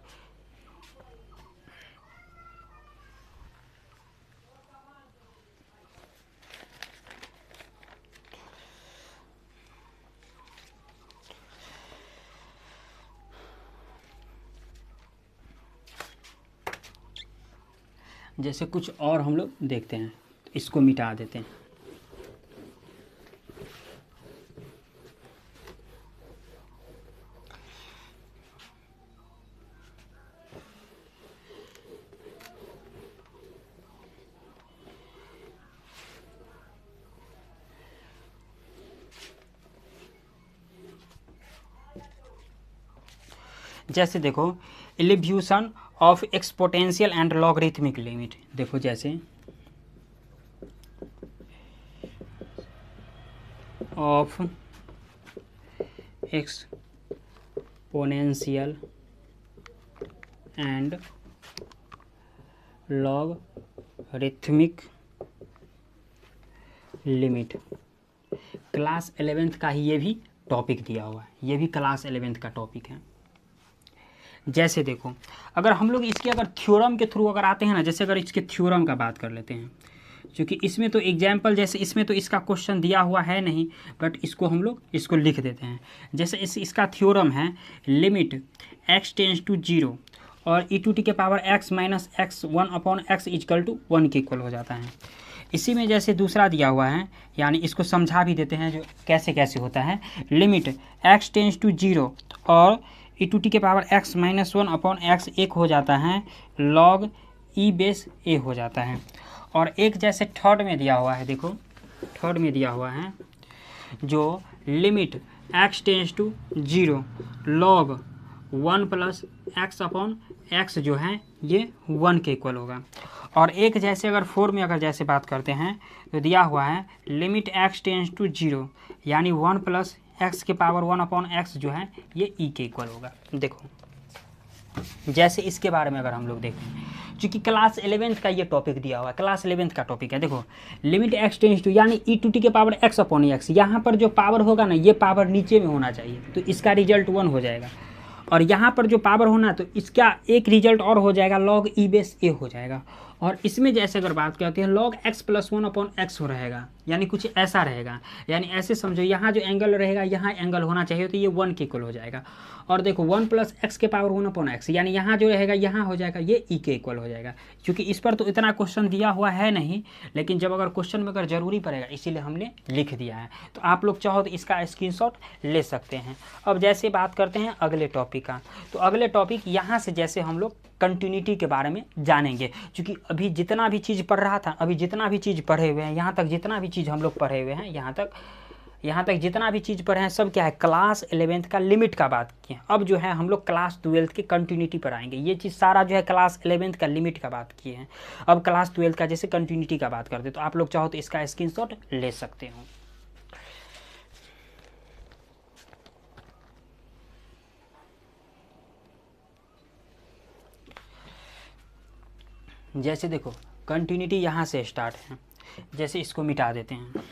जैसे कुछ और हम लोग देखते हैं, तो इसको मिटा देते हैं। जैसे देखो evaluation of exponential and logarithmic limit, देखो जैसे of exponential and logarithmic limit, class 11th का ही ये भी टॉपिक दिया हुआ है, ये भी क्लास 11th का टॉपिक है। जैसे देखो अगर हम लोग इसके अगर थ्योरम के थ्रू अगर आते हैं ना, जैसे अगर इसके थ्योरम का बात कर लेते हैं, क्योंकि इसमें तो एग्जाम्पल, जैसे इसमें तो इसका क्वेश्चन दिया हुआ है नहीं, बट इसको हम लोग इसको लिख देते हैं। जैसे इसका थ्योरम है, लिमिट x टेंस टू 0 और e⁻x minus x 1 upon x equal to 1 के इक्वल हो जाता है। इसी में जैसे दूसरा दिया हुआ है, यानी इसको समझा भी देते हैं जो कैसे कैसे होता है, लिमिट x टेंस टू 0 और ई टू टी के power x minus one upon x एक हो जाता है लॉग ई बेस ए हो जाता है। और एक जैसे थर्ड में दिया हुआ है, देखो थर्ड में दिया हुआ है जो limit x tends to 0 log 1 plus x upon x जो है ये 1 के इक्वल होगा। और एक जैसे अगर 4 में अगर जैसे बात करते हैं तो दिया हुआ है लिमिट एक्स टेंस टू 0 यानी 1 प्लस एक्स के पावर 1 अपॉन एक्स जो है ये ई के इक्वल होगा। देखो जैसे इसके बारे में अगर हम लोग देखें, चूँकि क्लास 11th का ये टॉपिक दिया हुआ है, क्लास 11th का टॉपिक है, देखो लिमिट एक्स टेंस टू यानी ई टू टी के पावर एक्स अपॉन एक्स, यहाँ पर जो पावर होगा ना ये पावर नीचे में होना चाहिए तो इसका रिजल्ट 1 हो जाएगा। और यहाँ पर जो पावर होना तो इसका एक रिजल्ट और हो जाएगा लॉग ई बेस ए हो जाएगा। और इसमें जैसे अगर बात करते हैं log x plus 1 upon x हो रहेगा, यानी कुछ ऐसा रहेगा, यानी ऐसे समझो यहाँ जो एंगल रहेगा यहाँ एंगल होना चाहिए तो ये 1 के इक्वल हो जाएगा। और देखो 1 प्लस एक्स के पावर 1 अपॉन एक्स यानी यहाँ जो रहेगा यहाँ हो जाएगा ये ई के इक्वल हो जाएगा। क्योंकि इस पर तो इतना क्वेश्चन दिया हुआ है नहीं, लेकिन जब अगर क्वेश्चन में अगर ज़रूरी पड़ेगा इसीलिए हमने लिख दिया है, तो आप लोग चाहो तो इसका स्क्रीनशॉट ले सकते हैं। अब जैसे बात करते हैं अगले टॉपिक का, तो अगले टॉपिक यहाँ से जैसे हम लोग कंटिन्यूटी के बारे में जानेंगे। क्योंकि अभी जितना भी चीज़ पढ़ रहा था, अभी जितना भी चीज़ पढ़े हुए हैं यहाँ तक, जितना भी चीज़ हम लोग पढ़े हुए हैं यहाँ तक जितना भी चीज़ पढ़े हैं सब क्या है क्लास 11th का लिमिट का बात किए। अब जो है हम लोग क्लास 12th के कंटिन्यूटी पर आएंगे। ये चीज़ सारा जो है क्लास 11th का लिमिट का बात किए हैं। अब क्लास 12th का जैसे कंटिन्यूटी का बात करते तो आप लोग चाहो तो इसका स्क्रीनशॉट ले सकते हो। जैसे देखो कंटिन्यूटी यहाँ से स्टार्ट है, जैसे इसको मिटा देते हैं।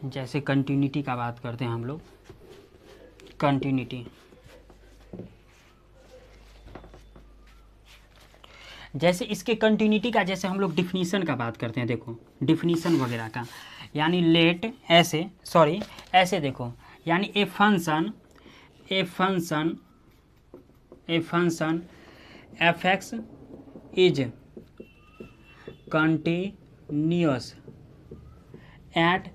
जैसे कंटिन्यूटी का बात करते हैं हम लोग, कंटिन्यूटी जैसे इसके कंटिन्यूटी का जैसे हम लोग डिफिनीशन का बात करते हैं, देखो डिफिनीशन वगैरह का, यानी लेट ऐसे देखो, यानी a function F X is continuous at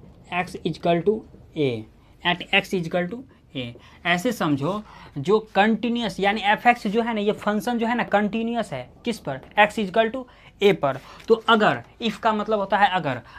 X is equal to A. ऐसे समझो जो कंटिन्यूअस यानी एफ एक्स जो है ना, ये फंक्शन जो है ना कंटिन्यूअस है किस पर, एक्स इजकल टू ए पर। तो अगर इफ का मतलब होता है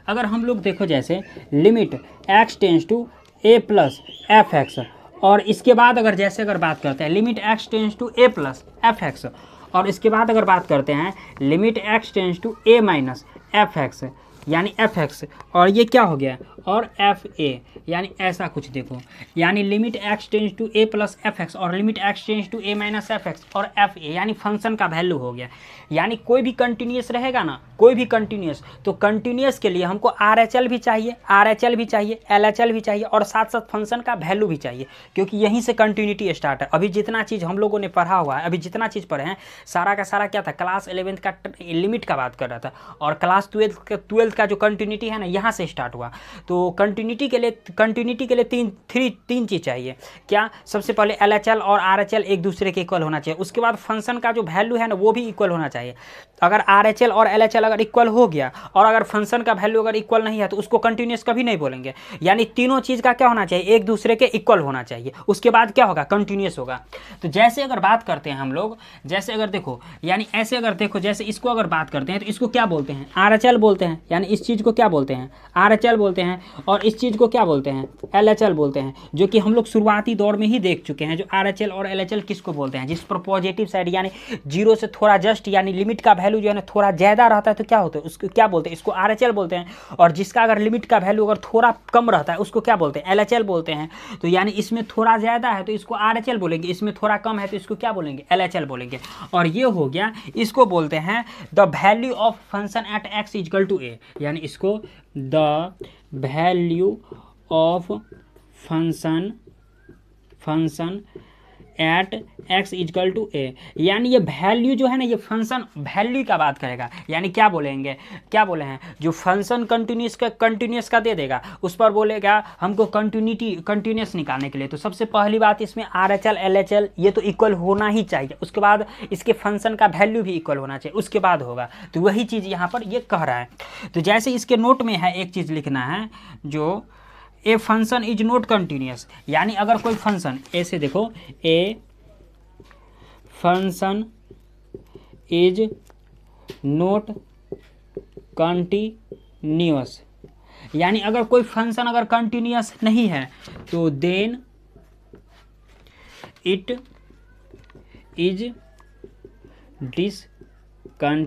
अगर हम लोग देखो जैसे limit x tends to A plus F x, और इसके बाद अगर जैसे अगर बात करते हैं limit x tends to A plus F x, और इसके बाद अगर बात करते हैं limit x tends to A minus F x यानी एफ एक्स, और ये क्या हो गया और एफ ए, यानी ऐसा कुछ देखो, यानी limit x tends to A plus F x और limit x tends to A minus F x और एफ ए, यानी फंक्शन का वैल्यू हो गया। यानी कोई भी कंटिन्यूस रहेगा ना, कोई भी कंटिन्यूस, तो कंटिन्यूस के लिए हमको आर एच एल भी चाहिए, एल एच एल भी चाहिए, और साथ साथ फंक्शन का वैल्यू भी चाहिए, क्योंकि यहीं से कंटिन्यूटी स्टार्ट है। अभी जितना चीज़ हम लोगों ने पढ़ा हुआ है, अभी जितना चीज़ पढ़े हैं सारा का सारा क्या था, क्लास 11th का लिमिट का बात कर रहा था, और क्लास 12th का जो कंटिन्यूटी है ना यहाँ से स्टार्ट हुआ। तो कंटिन्यूटी के लिए तीन चीज़ चाहिए। क्या, सबसे पहले एल एच एल और आर एच एल एक दूसरे के इक्वल होना चाहिए, उसके बाद फंक्शन का जो वैल्यू है ना वो भी इक्वल होना चाहिए। अगर आर एच एल और एल एच एल अगर इक्वल हो गया और अगर फंक्शन का वैल्यू अगर इक्वल नहीं है तो उसको कंटिन्यूस कभी नहीं बोलेंगे। यानी तीनों चीज़ का क्या होना चाहिए, एक दूसरे के इक्वल होना चाहिए, उसके बाद क्या होगा, कंटिन्यूस होगा। तो जैसे अगर बात करते हैं हम लोग, जैसे अगर देखो, यानी ऐसे अगर देखो, जैसे इसको अगर बात करते हैं तो इसको क्या बोलते हैं, आर एच एल बोलते हैं, यानी इस चीज़ को क्या बोलते हैं, आर एच एल बोलते हैं, और इस चीज़ को क्या बोलते हैं, एल एच एल बोलते हैं, जो कि हम लोग शुरुआती दौर में ही देख चुके हैं। जो आर एच एल और एल एच एल किसको बोलते हैं, जिस पर पॉजिटिव साइड यानी जीरो से थोड़ा जस्ट यानी लिमिट का वैल्यू जो है ना थोड़ा ज़्यादा रहता है तो क्या होता है, उसको क्या बोलते हैं, इसको आर एच एल बोलते हैं। और जिसका अगर लिमिट का वैल्यू अगर थोड़ा कम रहता है उसको क्या बोलते हैं, एल एच एल बोलते हैं। तो यानी इसमें थोड़ा ज़्यादा है तो इसको आर एच एल बोलेंगे, इसमें थोड़ा कम है तो इसको क्या बोलेंगे, एल एच एल बोलेंगे। और ये हो गया, इसको बोलते हैं the value of function at X equal to A, यानी इसको the value of function at X is equal to A, यानी ये वैल्यू जो है ना, ये फंक्शन वैल्यू का बात करेगा। यानी क्या बोलेंगे, क्या बोले हैं, जो फंक्शन कंटिन्यूस का दे देगा उस पर बोलेगा हमको कंटिन्यूस निकालने के लिए। तो सबसे पहली बात इसमें RHL LHL ये तो इक्वल होना ही चाहिए, उसके बाद इसके फंक्शन का वैल्यू भी इक्वल होना चाहिए, उसके बाद होगा। तो वही चीज़ यहाँ पर ये कह रहा है। तो जैसे इसके नोट में है एक चीज़ लिखना है, जो ए फंक्शन इज नॉट कंटिन्यूस, यानी अगर कोई फंक्शन ऐसे देखो, ए फंक्शन इज नॉट कंटिन्यूस, यानी अगर कोई फंक्शन अगर कंटिन्यूस नहीं है तो देन इट इज डिसकंटिन्यूस।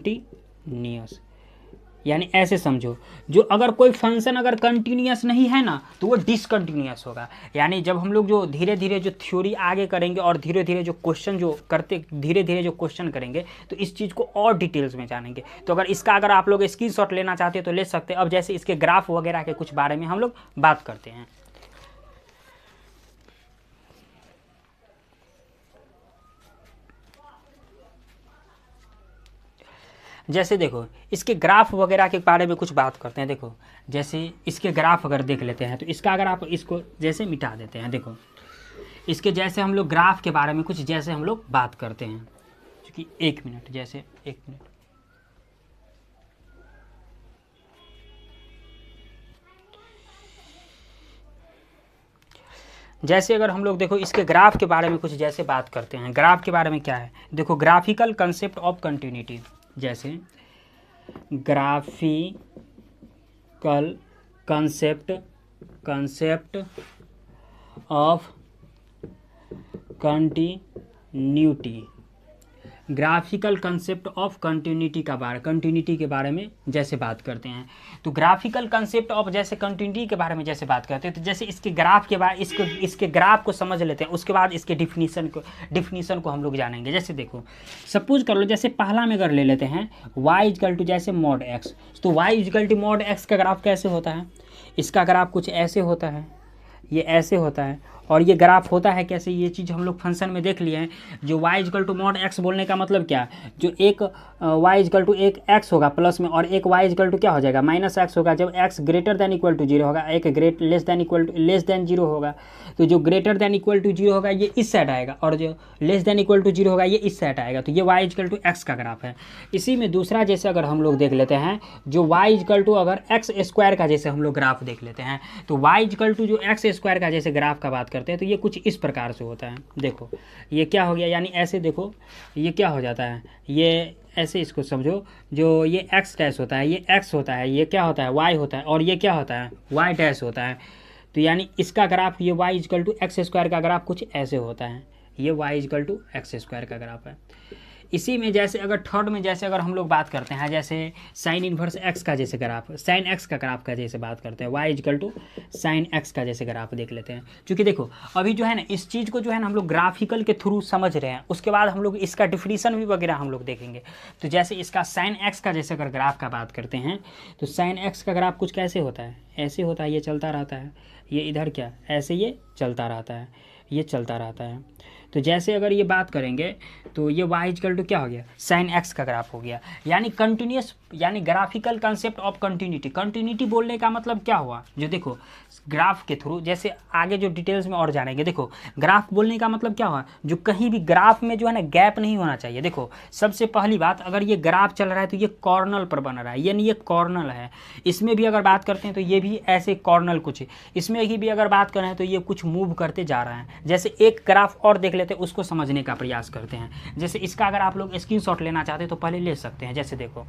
यानी ऐसे समझो, जो अगर कोई फंक्शन अगर कंटिन्यूस नहीं है ना तो वो डिसकंटिन्यूस होगा। यानी जब हम लोग जो धीरे धीरे जो थ्योरी आगे करेंगे और धीरे धीरे जो क्वेश्चन जो करते धीरे धीरे जो क्वेश्चन करेंगे तो इस चीज़ को और डिटेल्स में जानेंगे। तो अगर इसका अगर आप लोग स्क्रीनशॉट लेना चाहते हैं तो ले सकते हैं। अब जैसे इसके ग्राफ वगैरह के कुछ बारे में हम लोग बात करते हैं। जैसे देखो इसके ग्राफ वगैरह के बारे में कुछ बात करते हैं। देखो जैसे इसके ग्राफ अगर देख लेते हैं तो इसका अगर आप इसको जैसे मिटा देते हैं, देखो इसके जैसे हम लोग ग्राफ के बारे में कुछ जैसे हम लोग बात करते हैं, क्योंकि 1 मिनट, जैसे 1 मिनट, जैसे अगर हम लोग देखो इसके ग्राफ के बारे में कुछ जैसे बात करते हैं। ग्राफ के बारे में क्या है, देखो ग्राफिकल कंसेप्ट ऑफ कंटिन्यूटी, जैसे graphical concept of continuity, graphical concept of continuity के बारे में जैसे बात करते हैं। तो ग्राफिकल कंसेप्ट ऑफ जैसे कंटिन्यूटी के बारे में जैसे बात करते हैं, तो जैसे इसके ग्राफ के बाद इसके ग्राफ को समझ लेते हैं, उसके बाद इसके डिफिनीशन को हम लोग जानेंगे। जैसे देखो सपोज कर लो, जैसे पहला में अगर ले लेते हैं y इजकल टू जैसे मॉड x, तो y equal to mod x का ग्राफ कैसे होता है, इसका ग्राफ कुछ ऐसे होता है, ये ऐसे होता है, और ये ग्राफ होता है कैसे, ये चीज़ हम लोग फंक्शन में देख लिए हैं। जो y equal to mod x बोलने का मतलब क्या, जो एक y इजकल टू एक x होगा प्लस में, और एक y इजकल टू क्या हो जाएगा माइनस x होगा। जब x greater than equal to 0 होगा, एक लेस देन 0 होगा, तो जो ग्रेटर देन इक्वल टू 0 होगा ये इस साइड आएगा, और जो लेस देन इक्वल टू 0 होगा ये इस साइड आएगा। तो ये y इजकल टू x का ग्राफ है। इसी में दूसरा जैसे अगर हम लोग देख लेते हैं, जो y इजकल टू अगर x स्क्वायर का जैसे हम लोग ग्राफ देख लेते हैं, तो y इजकल टू जो x स्क्वायर का जैसे ग्राफ का बात करते हैं तो ये कुछ इस प्रकार से होता है। देखो ये क्या हो गया, यानी ऐसे देखो ये क्या हो जाता है, ये ऐसे इसको समझो, जो ये x डैश होता है, ये x होता है, ये क्या होता है y होता है, और ये क्या होता है y डैश होता है। तो यानी इसका ग्राफ ये y equal to x square का ग्राफ कुछ ऐसे होता है, ये y equal to x square का ग्राफ है। इसी में जैसे अगर थर्ड में जैसे अगर हम लोग बात करते हैं, जैसे साइन इनवर्स एक्स का जैसे ग्राफ, साइन एक्स का ग्राफ का जैसे बात करते हैं, y equal to sine x का जैसे ग्राफ देख लेते हैं। क्योंकि देखो अभी जो है ना इस चीज़ को जो है ना हम लोग ग्राफिकल के थ्रू समझ रहे हैं, उसके बाद हम लोग इसका डिफिनीशन भी वगैरह हम लोग देखेंगे। तो जैसे इसका साइन एक्स का जैसे अगर ग्राफ का बात करते हैं, तो साइन एक्स का ग्राफ कुछ कैसे होता है, ऐसे होता है, ये चलता रहता है, ये इधर क्या ऐसे ये चलता रहता है, ये चलता रहता है। तो जैसे अगर ये बात करेंगे तो ये y इजकल टू क्या हो गया, साइन x का ग्राफ हो गया। यानी कंटिन्यूस, यानी graphical concept of continuity. Continuity बोलने का मतलब क्या हुआ, जो देखो ग्राफ के थ्रू जैसे आगे जो डिटेल्स में और जानेंगे। देखो ग्राफ बोलने का मतलब क्या हुआ, जो कहीं भी ग्राफ में जो है ना गैप नहीं होना चाहिए। देखो सबसे पहली बात, अगर ये ग्राफ चल रहा है तो ये कॉर्नल पर बन रहा है, यानी ये कॉर्नल है। इसमें भी अगर बात करते हैं तो ये भी ऐसे कॉर्नल कुछ है, इसमें भी अगर बात करें तो ये कुछ मूव करते जा रहा है। जैसे एक ग्राफ और देख लेते हैं, उसको समझने का प्रयास करते हैं। जैसे इसका अगर आप लोग स्क्रीनशॉट लेना चाहते हैं तो पहले ले सकते हैं। जैसे देखो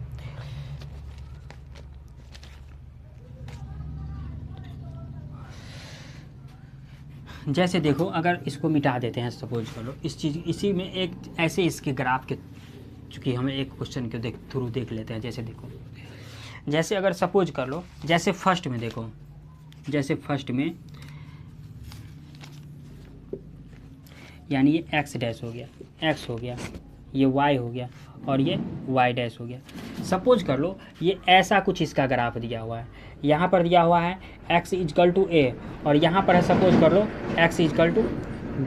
जैसे देखो अगर इसको मिटा देते हैं, सपोज करो इस चीज़, इसी में एक ऐसे इसके ग्राफ के, चूँकि हमें एक क्वेश्चन के थ्रू देख लेते हैं। जैसे देखो, जैसे अगर सपोज कर लो, जैसे फर्स्ट में देखो, जैसे फर्स्ट में यानी ये x डैश हो गया, x हो गया, ये y हो गया, और ये y डैश हो गया। सपोज कर लो ये ऐसा कुछ इसका ग्राफ दिया हुआ है, यहाँ पर दिया हुआ है x इजकल टू a, और यहाँ पर है सपोज कर लो x इजकल टू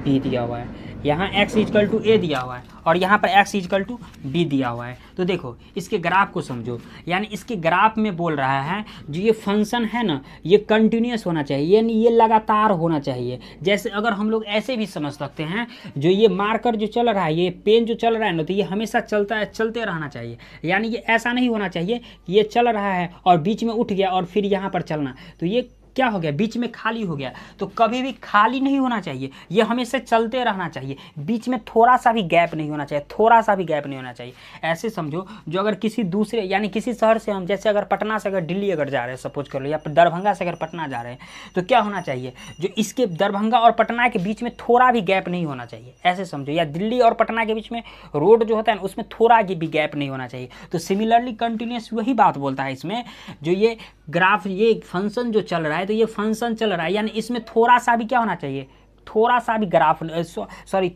b दिया हुआ है। यहाँ x इजकल टू a दिया हुआ है और यहाँ पर x इजकल टू b दिया हुआ है। तो देखो इसके ग्राफ को समझो, यानी इसके ग्राफ में बोल रहा है जो ये फंक्शन है ना ये कंटिन्यूस होना चाहिए, यानी ये लगातार होना चाहिए। जैसे अगर हम लोग ऐसे भी समझ सकते हैं, जो ये मार्कर जो चल रहा है, ये पेन जो चल रहा है ना, तो ये हमेशा चलते रहना चाहिए। यानी ये ऐसा नहीं होना चाहिए कि ये चल रहा है और बीच में उठ गया और फिर यहाँ पर चलना, तो ये क्या हो गया, बीच में खाली हो गया। तो कभी भी खाली नहीं होना चाहिए, ये हमेशा चलते रहना चाहिए, बीच में थोड़ा सा भी गैप नहीं होना चाहिए, थोड़ा सा भी गैप नहीं होना चाहिए। ऐसे समझो जो अगर किसी दूसरे यानी किसी शहर से हम, जैसे अगर पटना से अगर दिल्ली अगर जा रहे हैं सपोज कर लो, या दरभंगा से अगर पटना जा रहे हैं, तो क्या होना चाहिए, जो इसके दरभंगा और पटना के बीच में थोड़ा भी गैप नहीं होना चाहिए, ऐसे समझो। या दिल्ली और पटना के बीच में रोड जो होता है ना उसमें थोड़ा भी गैप नहीं होना चाहिए। तो सिमिलरली कंटिन्यूस वही बात बोलता है इसमें, जो ये ग्राफ ये फंक्शन जो चल रहा है, तो ये फंक्शन चल रहा है यानी इसमें थोड़ा सा भी क्या होना चाहिए, थोड़ा सा भी ग्राफ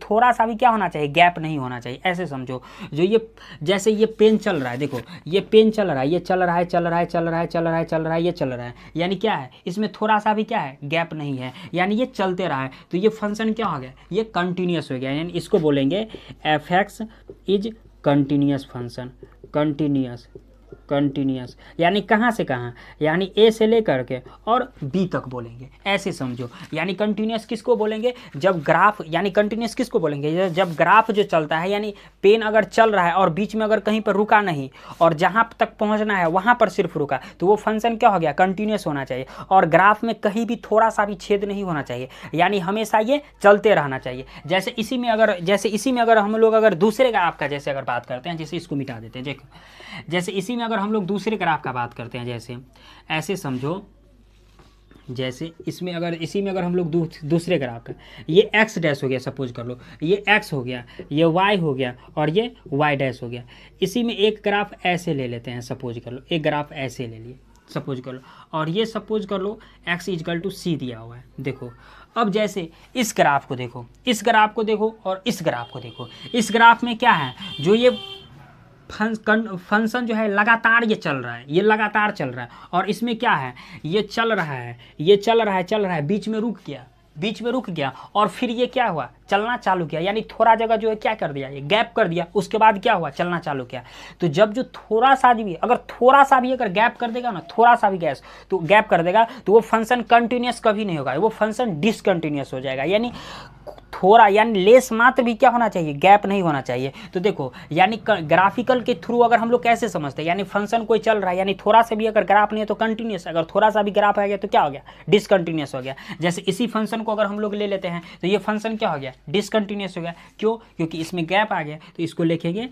थोड़ा सा भी क्या होना चाहिए, गैप नहीं होना चाहिए। ऐसे समझो जो ये जैसे ये पेन चल रहा है, देखो ये पेन चल रहा है, ये चल रहा है चल रहा है चल रहा है चल रहा है चल रहा है, ये चल रहा है, यानी क्या है, इसमें थोड़ा सा भी क्या है, गैप नहीं है, यानी ये चलते रहा है। तो ये फंक्शन क्या हो गया, ये कंटिन्यूस हो गया, यानी इसको बोलेंगे F X is continuous function. Continuous यानी कहाँ से कहाँ, यानी ए से लेकर के और बी तक बोलेंगे, ऐसे समझो। यानी कंटिन्यूस किसको बोलेंगे, जब ग्राफ, यानी कंटिन्यूस किसको बोलेंगे, जब ग्राफ जो चलता है, यानी पेन अगर चल रहा है और बीच में अगर कहीं पर रुका नहीं और जहाँ तक पहुँचना है वहाँ पर सिर्फ रुका, तो वो फंक्शन क्या हो गया, कंटिन्यूस होना चाहिए। और ग्राफ में कहीं भी थोड़ा सा भी छेद नहीं होना चाहिए, यानी हमेशा ये चलते रहना चाहिए। जैसे इसी में अगर हम लोग अगर दूसरे ग्राफ का जैसे अगर बात करते हैं, जैसे इसको मिटा देते हैं, देखो जैसे इसी में अगर हम लोग दूसरे ग्राफ का बात करते हैं, जैसे ऐसे समझो, जैसे इसी में अगर हम लोग दूसरे ग्राफ का, ये x डैश हो गया, सपोज कर लो ये x हो गया, ये y हो गया और ये y डैश हो गया। इसी में एक ग्राफ ऐसे ले लेते हैं, सपोज कर लो एक ग्राफ ऐसे ले लिए, सपोज कर लो, और ये सपोज कर लो x इजकल टू c दिया हुआ है। देखो अब जैसे इस ग्राफ को देखो, इस ग्राफ को देखो और इस ग्राफ को देखो, इस ग्राफ में क्या है, जो ये फंक्शन जो है लगातार ये चल रहा है, ये लगातार चल रहा है, और इसमें क्या है, ये चल रहा है, ये चल रहा है, बीच में रुक गया और फिर ये क्या हुआ, चलना चालू किया, यानी थोड़ा जगह जो है क्या कर दिया, ये गैप कर दिया, उसके बाद क्या हुआ, चलना चालू किया। तो जब जो थोड़ा सा भी अगर गैप कर देगा ना, थोड़ा सा भी गैप कर देगा, तो वो फंक्शन कंटिन्यूस कभी नहीं होगा, वो फंक्शन डिसकंटिन्यूस हो जाएगा। यानी थोड़ा यानी लेस मात्र भी क्या होना चाहिए, गैप नहीं होना चाहिए। तो देखो यानी ग्राफिकल के थ्रू अगर हम लोग कैसे समझते हैं, यानी फंक्शन कोई चल रहा है, यानी थोड़ा सा भी अगर ग्राफ नहीं है तो कंटिन्यूस, अगर थोड़ा सा भी ग्राफ आ गया तो क्या हो गया, डिसकंटिन्यूस हो गया। जैसे इसी फंक्शन को अगर हम लोग ले लेते हैं तो ये फंक्शन क्या हो गया, डिसकंटिन्यूस हो गया। क्यों, क्योंकि इसमें गैप आ गया, तो इसको लिखेंगे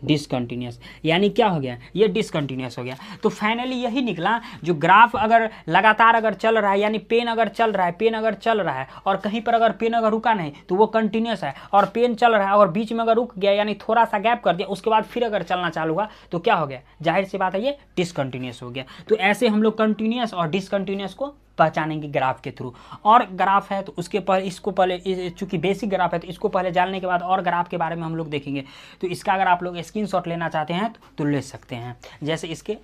डिसकंटिन्यूस, यानी क्या हो गया, ये डिसकंटिन्यूस हो गया। तो फाइनली यही निकला, जो ग्राफ अगर लगातार अगर चल रहा है, यानी पेन अगर चल रहा है और कहीं पर अगर पेन अगर रुका नहीं तो वो कंटिन्यूस है, और पेन चल रहा है और बीच में अगर रुक गया यानी थोड़ा सा गैप कर दिया, उसके बाद फिर अगर चलना चालू हुआ तो क्या हो गया, जाहिर सी बात है ये डिसकंटिन्यूस हो गया। तो ऐसे हम लोग कंटिन्यूस और डिसकंटिन्यूस को पहचानेंगे ग्राफ के थ्रू। और ग्राफ है तो उसके पहले चूंकि बेसिक ग्राफ है तो इसको पहले जानने के बाद और ग्राफ के बारे में हम लोग देखेंगे। तो इसका अगर आप लोग स्क्रीनशॉट लेना चाहते हैं तो ले सकते हैं। जैसे इसके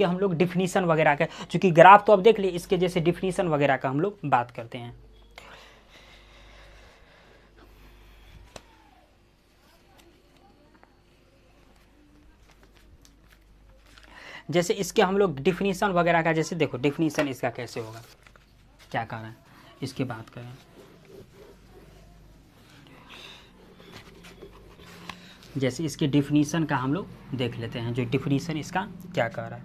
हम लोग डिफिनीशन वगैरह का, चूंकि ग्राफ तो अब देख लिए, इसके जैसे डिफिनीशन वगैरह का हम लोग बात करते हैं। जैसे इसके हम लोग डिफिनीशन वगैरह का, जैसे देखो डिफिनीशन इसका कैसे होगा, क्या कह रहा है, इसकी बात करें। जैसे इसके डिफिनीशन का हम लोग देख लेते हैं, जो डिफिनीशन इसका क्या कह रहा है।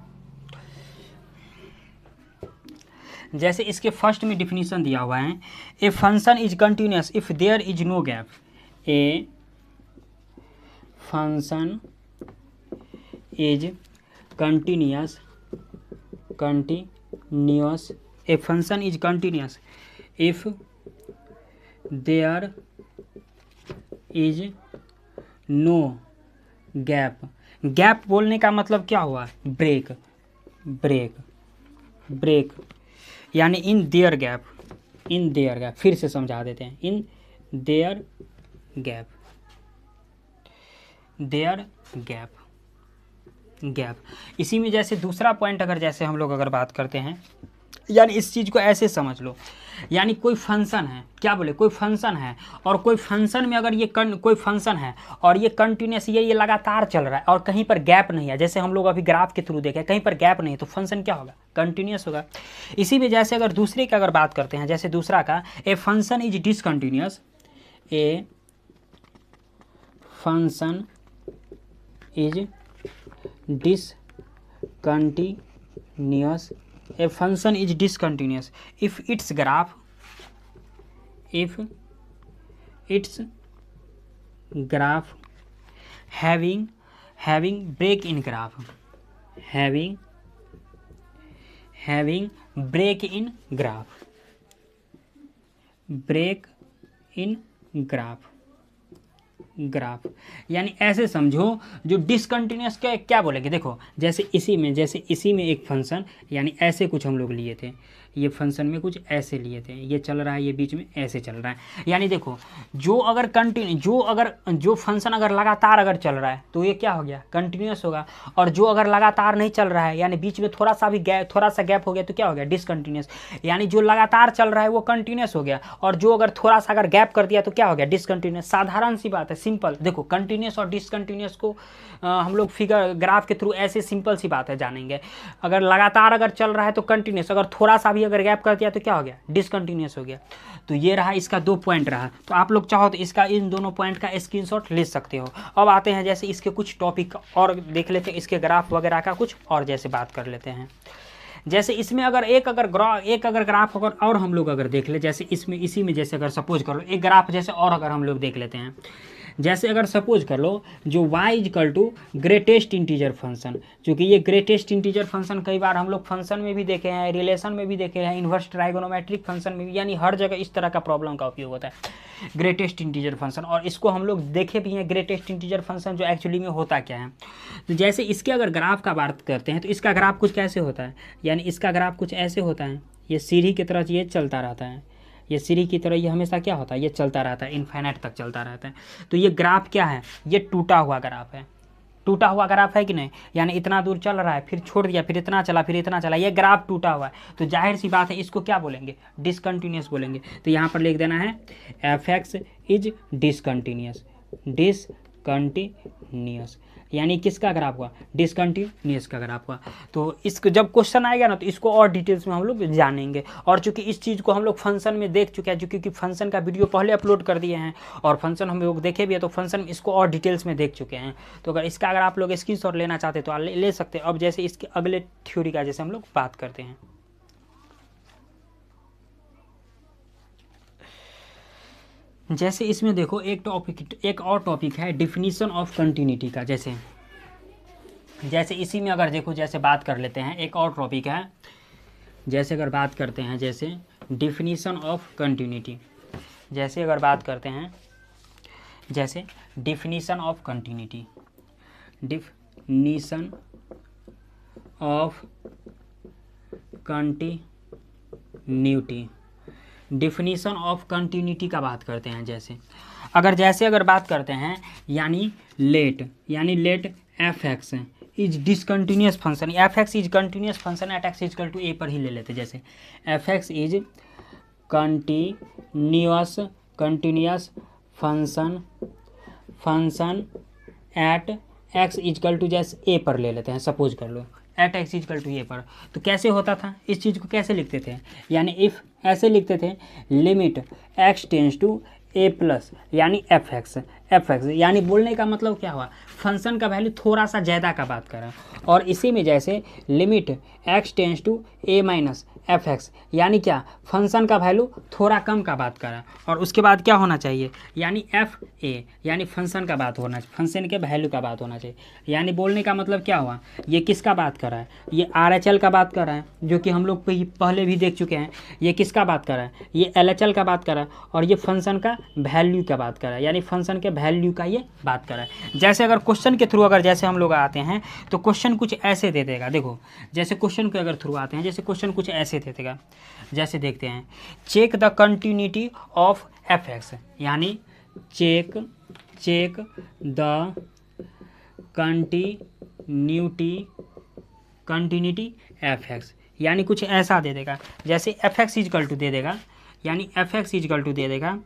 जैसे इसके फर्स्ट में डिफिनीशन दिया हुआ है, a function is continuous if there is no gap. A function is continuous a function is continuous if there is no gap बोलने का मतलब क्या हुआ, ब्रेक यानी इन देयर गैप, फिर से समझा देते हैं, इन देयर गैप। इसी में जैसे दूसरा पॉइंट अगर जैसे हम लोग अगर बात करते हैं, यानी इस चीज़ को ऐसे समझ लो, यानी कोई फंक्शन है, क्या बोले, कोई फंक्शन है और कोई फंक्शन में अगर ये कोई फंक्शन है और ये कंटिन्यूस ये लगातार चल रहा है और कहीं पर गैप नहीं है, जैसे हम लोग अभी ग्राफ के थ्रू देखे कहीं पर गैप नहीं है, तो फंक्शन क्या होगा, कंटिन्यूस होगा। इसी में जैसे अगर दूसरे का अगर बात करते हैं, जैसे दूसरा का ए function is discontinuous, A function is discontinuous, a function is discontinuous if its graph having break in graph, having break in graph, यानी ऐसे समझो जो डिसकंटिन्यूस क्या बोलेंगे, देखो जैसे इसी में एक फंक्शन, यानी ऐसे कुछ हम लोग लिए थे, ये फंक्शन में कुछ ऐसे लिए थे, ये चल रहा है, ये बीच में ऐसे चल रहा है, यानी देखो जो फंक्शन अगर लगातार अगर चल रहा है तो ये क्या हो गया, कंटिन्यूस होगा, और जो अगर लगातार नहीं चल रहा है यानी बीच में थोड़ा सा गैप हो गया तो क्या हो गया, डिसकंटिन्यूस। यानी जो लगातार चल रहा है वो कंटिन्यूस हो गया, और जो अगर थोड़ा सा अगर गैप कर दिया तो क्या हो गया, डिसकंटिन्यूस। साधारण सी बात है, सिंपल। देखो कंटिन्यूस और डिसकंटिन्यूस को हम लोग फिगर ग्राफ के थ्रू ऐसे सिंपल सी बात है जानेंगे। अगर लगातार अगर चल रहा है तो कंटिन्यूस, अगर थोड़ा सा भी अगर गैप कर दिया तो क्या हो गया, डिसकंटिन्यूस हो गया। तो ये रहा इसका 2 पॉइंट रहा, तो आप लोग चाहो तो इसका इन दोनों पॉइंट का स्क्रीनशॉट ले सकते हो। अब आते हैं जैसे इसके कुछ टॉपिक और देख लेते हैं, इसके ग्राफ वगैरह का कुछ और जैसे बात कर लेते हैं। जैसे इसमें अगर एक अगर ग्राफ और हम लोग अगर देख ले, जैसे इसमें इसी में जैसे अगर सपोज कर लो एक ग्राफ जैसे और अगर हम लोग देख लेते हैं, जैसे अगर सपोज कर लो जो y equal to greatest integer function, क्योंकि ये ग्रेटेस्ट इंटीजर फंक्शन कई बार हम लोग फंक्शन में भी देखे हैं, रिलेशन में भी देखे हैं, इन्वर्स ट्राइगोनोमेट्रिक फंक्शन में भी, यानी हर जगह इस तरह का प्रॉब्लम का उपयोग होता है ग्रेटेस्ट इंटीजर फंक्शन, और इसको हम लोग देखे भी हैं ग्रेटेस्ट इंटीजर फंक्शन जो एक्चुअली में होता क्या है। तो जैसे इसके अगर ग्राफ का बात करते हैं तो इसका ग्राफ कुछ कैसे होता है, यानी इसका ग्राफ कुछ ऐसे होता है, ये सीढ़ी की तरह ये चलता रहता है, ये सीढ़ी की तरह ये हमेशा क्या होता है, ये चलता रहता है, इनफाइनाइट तक चलता रहता है। तो ये ग्राफ क्या है, ये टूटा हुआ ग्राफ है, टूटा हुआ ग्राफ है कि नहीं, यानी इतना दूर चल रहा है फिर छोड़ दिया, फिर इतना चला, फिर इतना चला, ये ग्राफ टूटा हुआ है। तो जाहिर सी बात है इसको क्या बोलेंगे, डिसकंटिन्यूस बोलेंगे। तो यहाँ पर लिख देना है f(x) इज डिसकंटिन्यूस, यानी किसका ग्राफ हुआ, डिसकंटिन्यूस का ग्राफ हुआ। तो इसको जब क्वेश्चन आएगा ना तो इसको और डिटेल्स में हम लोग जानेंगे, और चूंकि इस चीज़ को हम लोग फंक्शन में देख चुके हैं, क्योंकि फंक्शन का वीडियो पहले अपलोड कर दिए हैं और फंक्शन हम लोग देखे भी है, तो फंक्शन में इसको और डिटेल्स में देख चुके हैं। तो अगर इसका अगर आप लोग स्क्रीनशॉट लेना चाहते तो ले सकते हैं। अब जैसे इसके अगले थ्योरी का जैसे हम लोग बात करते हैं, जैसे इसमें देखो एक और टॉपिक है डिफिनीशन ऑफ कंटिन्यूटी का। जैसे इसी में अगर देखो जैसे बात कर लेते हैं, एक और टॉपिक है, जैसे अगर बात करते हैं जैसे डिफिनीशन ऑफ कंटिन्यूटी, जैसे अगर बात करते हैं जैसे definition of continuity, definition of continuity, definition of continuity का बात करते हैं। जैसे अगर बात करते हैं, यानी let f(x) is discontinuous function, f(x) is continuous function at x equal to a पर ही ले लेते। जैसे f(x) is continuous function at x equal to जैसे a पर ले लेते हैं, सपोज कर लो at x equal to a पर। तो कैसे होता था, इस चीज़ को कैसे लिखते थे, यानी इफ़ ऐसे लिखते थे, limit x tends to a plus, यानी f(x), यानी बोलने का मतलब क्या हुआ, फंक्शन का वैल्यू थोड़ा सा ज़्यादा का बात करें, और इसी में जैसे limit x tends to a minus f(x), यानी क्या, फंक्शन का वैल्यू थोड़ा कम का बात करें, और उसके बाद क्या होना चाहिए, यानी f(a), यानी फंक्शन का बात होना चाहिए, फंक्शन के वैल्यू का बात होना चाहिए। यानी बोलने का मतलब क्या हुआ, ये किसका बात कर रहा है, ये RHL का बात कर रहा है, जो कि हम लोग पहले भी देख चुके हैं। ये किसका बात कर रहा है, ये LHL का बात कर रहा है, और ये फंक्शन का वैल्यू का बात कर रहा है, यानी फंक्शन के वैल्यू का ये बात कर रहा है। जैसे अगर क्वेश्चन के थ्रू अगर जैसे हम लोग आते हैं तो क्वेश्चन कुछ ऐसे दे देगा। देखो जैसे क्वेश्चन के अगर थ्रू आते हैं, जैसे क्वेश्चन कुछ ऐसे दे देगा, जैसे देखते हैं, check the continuity of f(x), यानी चेक द कंटिन्यूटी f(x), यानी कुछ ऐसा दे देगा, जैसे एफ एक्स इजकल टू दे देगा, यानी एफ एक्स इजकल टू दे देगा,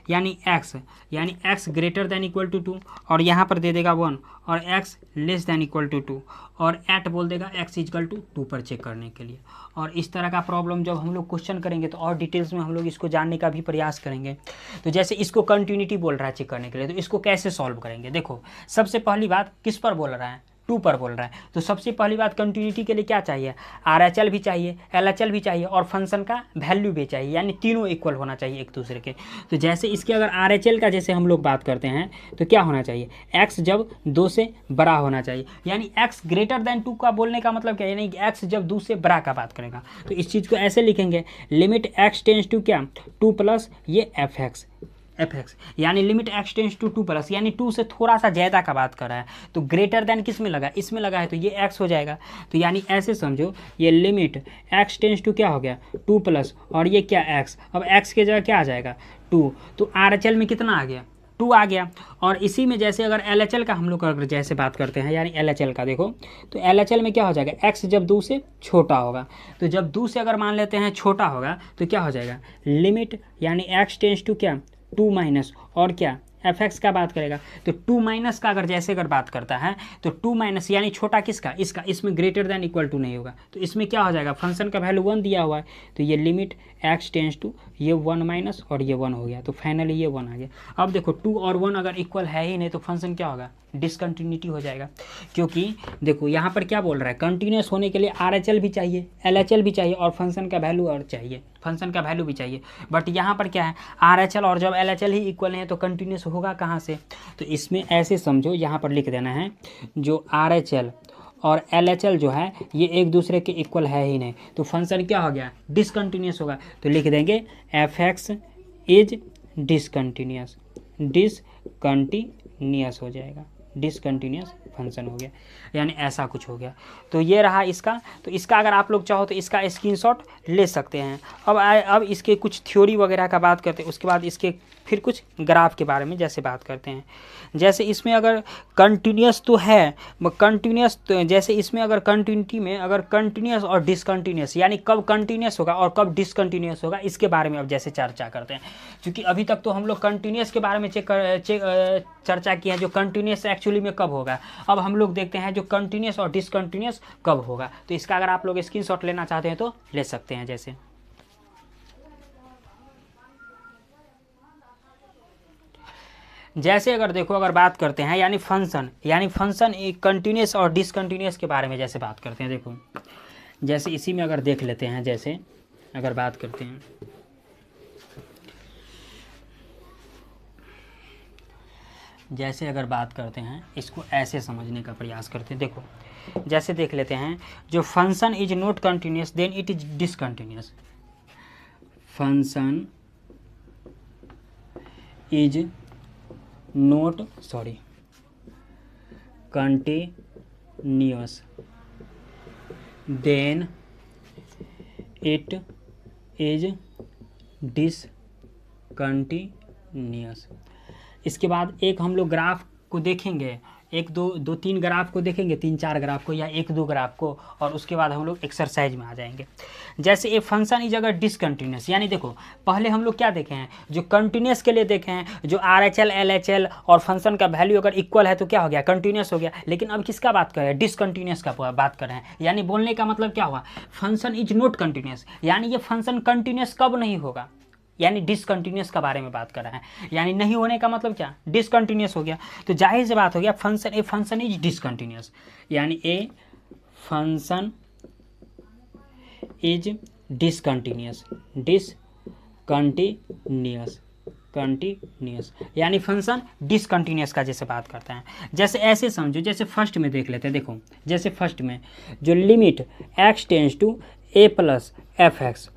यानी x greater than equal to 2, और यहाँ पर दे देगा 1, और x less than equal to 2, और एट बोल देगा एक्स इजकल टू 2 पर चेक करने के लिए। और इस तरह का प्रॉब्लम जब हम लोग क्वेश्चन करेंगे तो और डिटेल्स में हम लोग इसको जानने का भी प्रयास करेंगे। तो जैसे इसको कंटिन्यूटी बोल रहा है चेक करने के लिए, तो इसको कैसे सॉल्व करेंगे। देखो सबसे पहली बात किस पर बोल रहा है, 2 पर बोल रहा है, तो सबसे पहली बात कंटिन्यूटी के लिए क्या चाहिए, RHL भी चाहिए, LHL भी चाहिए, और फंक्शन का वैल्यू भी चाहिए, यानी तीनों इक्वल होना चाहिए एक दूसरे के। तो जैसे इसके अगर RHL का जैसे हम लोग बात करते हैं तो क्या होना चाहिए, x जब 2 से बड़ा होना चाहिए, यानी x ग्रेटर दैन 2 का बोलने का मतलब क्या है, यानी x जब 2 से बड़ा का बात करेगा। तो इस चीज़ को ऐसे लिखेंगे, लिमिट x टेंस टू क्या 2 प्लस ये एफ एक्स, यानी limit x tends to 2 plus, यानी 2 से थोड़ा सा ज़्यादा का बात कर रहा है, तो ग्रेटर देन किस में लगा, इसमें लगा है, तो ये x हो जाएगा। तो यानी ऐसे समझो, ये लिमिट x टेंस टू क्या हो गया 2 प्लस, और ये क्या x, अब x के जगह क्या आ जाएगा 2, तो RHL में कितना आ गया 2 आ गया। और इसी में जैसे अगर LHL का हम लोग अगर जैसे बात करते हैं, यानी LHL का देखो, तो LHL में क्या हो जाएगा, x जब 2 से छोटा होगा, तो जब 2 से अगर मान लेते हैं छोटा होगा तो क्या हो जाएगा, लिमिट यानी x टेंस टू क्या 2 माइनस, और क्या एफ एक्स का बात करेगा, तो 2 माइनस का अगर जैसे अगर बात करता है तो 2 माइनस यानी छोटा किसका, इसका, इसमें ग्रेटर दैन इक्वल टू नहीं होगा, तो इसमें क्या हो जाएगा, फंक्शन का वैल्यू 1 दिया हुआ है, तो ये लिमिट x टेंस टू ये 1 माइनस, और ये 1 हो गया, तो फाइनली ये 1 आ गया। अब देखो 2 और 1 अगर इक्वल है ही नहीं तो फंक्शन क्या होगा, डिसकंटिन्यूटी हो जाएगा, क्योंकि देखो यहाँ पर क्या बोल रहा है, कंटिन्यूस होने के लिए RHL भी चाहिए, LHL भी चाहिए, और फंक्शन का वैल्यू और चाहिए, फंक्शन का वैल्यू भी चाहिए। बट यहाँ पर क्या है, RHL और जब LHL ही इक्वल है तो कंटिन्यूस होगा कहाँ से, तो इसमें ऐसे समझो, यहाँ पर लिख देना है, जो RHL और LHL जो है ये एक दूसरे के इक्वल है ही नहीं, तो फंक्शन क्या हो गया, डिसकंटिन्यूस होगा। तो लिख देंगे F X is discontinuous, discontinuous हो जाएगा, डिसकंटिन्यूस फंक्शन हो गया, यानी ऐसा कुछ हो गया। तो ये रहा इसका, तो इसका अगर आप लोग चाहो तो इसका स्क्रीनशॉट ले सकते हैं। अब इसके कुछ थ्योरी वगैरह का बात करते हैं, उसके बाद इसके फिर कुछ ग्राफ के बारे में जैसे बात करते हैं। जैसे इसमें अगर कंटिन्यूस तो है, कंटिन्यूस तो जैसे इसमें अगर कंटिन्यूटी में अगर कंटिन्यूस और डिसकंटिन्यूस, यानी कब कंटिन्यूस होगा और कब डिसकंटिन्यूस होगा, इसके बारे में अब जैसे चर्चा करते हैं। क्योंकि अभी तक तो हम लोग कंटिन्यूस के बारे में चर्चा की है, जो कंटिन्यूस एक्चुअली में कब होगा। अब हम लोग देखते हैं जो कंटिन्यूस और डिसकंटिन्यूस कब होगा। तो इसका अगर आप लोग स्क्रीनशॉट लेना चाहते हैं तो ले सकते हैं। जैसे अगर देखो, अगर बात करते हैं यानी फंक्शन एक कंटिन्यूस और डिसकंटिन्यूस के बारे में जैसे बात करते हैं। देखो जैसे इसी में अगर देख लेते हैं, जैसे अगर बात करते हैं, जैसे अगर बात करते हैं, इसको ऐसे समझने का प्रयास करते हैं। देखो जैसे देख लेते हैं, जो function is not continuous then it is discontinuous, function is not continuous then it is discontinuous. इसके बाद एक हम लोग ग्राफ को देखेंगे, एक दो तीन ग्राफ को देखेंगे, 3-4 ग्राफ को या 1-2 ग्राफ को, और उसके बाद हम लोग एक्सरसाइज में आ जाएंगे। जैसे ए फंक्शन इज अगर डिसकंटिन्यूस, यानी देखो पहले हम लोग क्या देखे हैं, जो कंटिन्यूस के लिए देखे हैं, जो RHL LHL और फंक्शन का वैल्यू अगर इक्वल है तो क्या हो गया, कंटिन्यूस हो गया। लेकिन अब किसका बात कर रहे हैं, डिसकंटिन्यूस का बात कर रहे हैं। यानी बोलने का मतलब क्या हुआ, फंक्शन इज नॉट कंटिन्यूस, यानी ये फंक्शन कंटिन्यूस कब नहीं होगा, यानी डिसकंटिन्यूस का बारे में बात कर रहा है। यानी नहीं होने का मतलब क्या, डिसकंटिन्यूस हो गया। तो जाहिर सी बात हो गया, फंक्शन इज डिसकंटिन्यूस, यानी a function is discontinuous, continuous, यानी फंक्शन डिसकंटिन्यूस का जैसे बात करते हैं। जैसे ऐसे समझो, जैसे फर्स्ट में देख लेते हैं। देखो जैसे फर्स्ट में जो limit x tends to a plus F x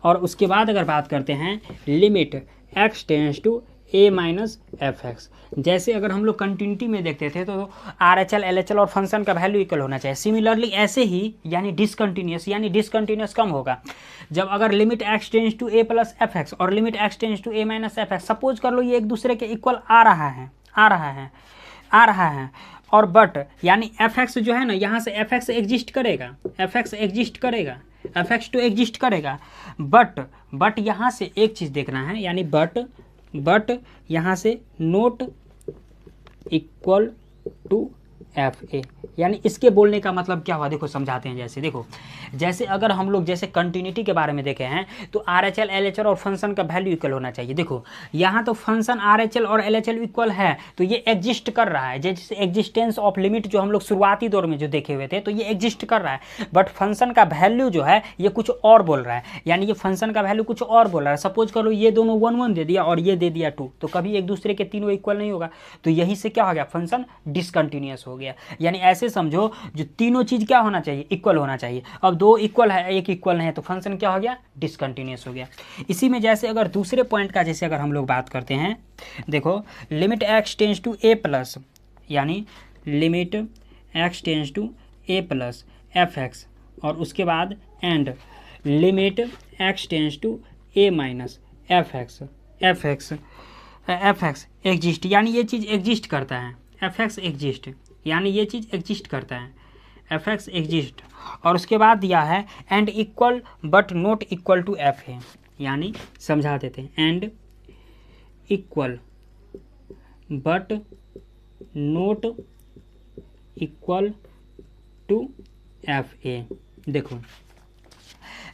और उसके बाद अगर बात करते हैं limit x tends to a minus F x. जैसे अगर हम लोग कंटिन्यूटी में देखते थे तो RHL LHL और फंक्शन का वैल्यू इक्वल होना चाहिए। सिमिलरली ऐसे ही यानी डिसकंटिन्यूस कम होगा जब अगर limit x tends to a plus F x और limit x tends to a minus F X, suppose कर लो ये एक दूसरे के इक्वल आ रहा है, और बट, यानी एफ एक्स जो है ना, यहाँ से एफ एक्स एग्जिस्ट करेगा, एफ एक्स एग्जिस्ट करेगा, एफ एक्स तो एग्जिस्ट करेगा, बट यहाँ से एक चीज़ देखना है, यानी बट यहाँ से नोट इक्वल टू एफ ए, यानी इसके बोलने का मतलब क्या हुआ, देखो समझाते हैं। जैसे देखो, जैसे अगर हम लोग जैसे कंटिन्यूटी के बारे में देखे हैं तो are H L L H L और फंक्शन का वैल्यू इक्वल होना चाहिए। देखो यहाँ तो फंक्शन आर एच एल और एल एच एल इक्वल है, तो ये एग्जिस्ट कर रहा है, जैसे एग्जिस्टेंस ऑफ लिमिट जो हम लोग शुरुआती दौर में जो देखे हुए थे, तो ये एग्जिस्ट कर रहा है। बट फंक्शन का वैल्यू जो है ये कुछ और बोल रहा है, यानी ये फंक्शन का वैल्यू कुछ और बोल रहा है। सपोज करो ये दोनों 1 1 दे दिया और ये दे दिया 2, तो कभी एक दूसरे के तीनों इक्वल नहीं होगा, तो यहीं से क्या हो गया, फंक्शन डिसकंटिन्यूअस हो गया। यानी ऐसे समझो जो तीनों चीज क्या होना चाहिए, इक्वल होना चाहिए। अब 2 इक्वल है, 1 इक्वल नहीं है, तो फंक्शन क्या हो गया, डिसकंटिन्यूअस हो गया। इसी में जैसे अगर दूसरे पॉइंट का जैसे अगर हम लोग बात करते हैं, देखो limit x tends to A plus, यानी limit x tends to A plus F x, और उसके बाद and limit x tends to A minus F X exist, यानी ये चीज़ एग्जिस्ट करता है, एफ एक्स एग्जिस्ट, यानी ये चीज़ एग्जिस्ट करता है, एफ एक्स एग्जिस्ट। और उसके बाद दिया है and equal but not equal to f है, यानी समझा देते हैं, and equal but not equal to f a. देखो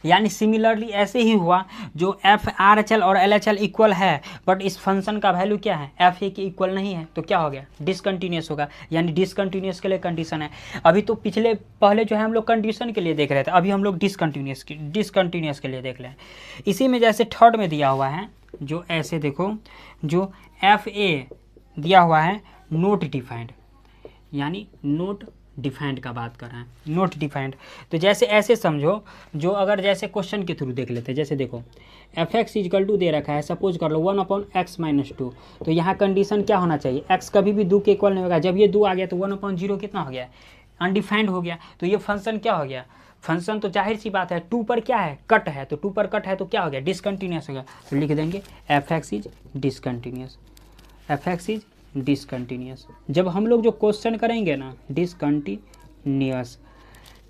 यानी सिमिलरली ऐसे ही हुआ, जो एफ आर एच एल और एल एच एल इक्वल है, बट इस फंक्शन का वैल्यू क्या है, एफ ए के इक्वल नहीं है, तो क्या हो गया, डिसकंटिन्यूअस होगा। यानी डिसकंटिन्यूअस के लिए कंडीशन है। अभी तो पहले जो है हम लोग कंडीशन के लिए देख रहे थे, अभी हम लोग डिसकंटिन्यूअस के लिए देख रहे हैं। इसी में जैसे थर्ड में दिया हुआ है, जो ऐसे देखो, जो एफ ए दिया हुआ है नोट डिफाइंड, यानी नोट डिफाइंड का बात कर रहे हैं, नोट डिफाइंड। तो जैसे ऐसे समझो, जो अगर जैसे क्वेश्चन के थ्रू देख लेते हैं, जैसे देखो एफ एक्स इजकल टू दे रखा है, सपोज कर लो 1/x-2, तो यहाँ कंडीशन क्या होना चाहिए, x कभी भी 2 के इक्वल नहीं होगा। जब ये 2 आ गया तो 1/0 कितना हो गया, अनडिफाइंड हो गया। तो ये फंक्शन क्या हो गया, फंक्शन तो जाहिर सी बात है 2 पर क्या है, कट है, तो 2 पर कट है तो क्या हो गया, डिसकंटिन्यूअस हो गया। तो लिख देंगे F X is discontinuous, F X is discontinuous. जब हम लोग जो क्वेश्चन करेंगे ना डिसकंटिन्यूअस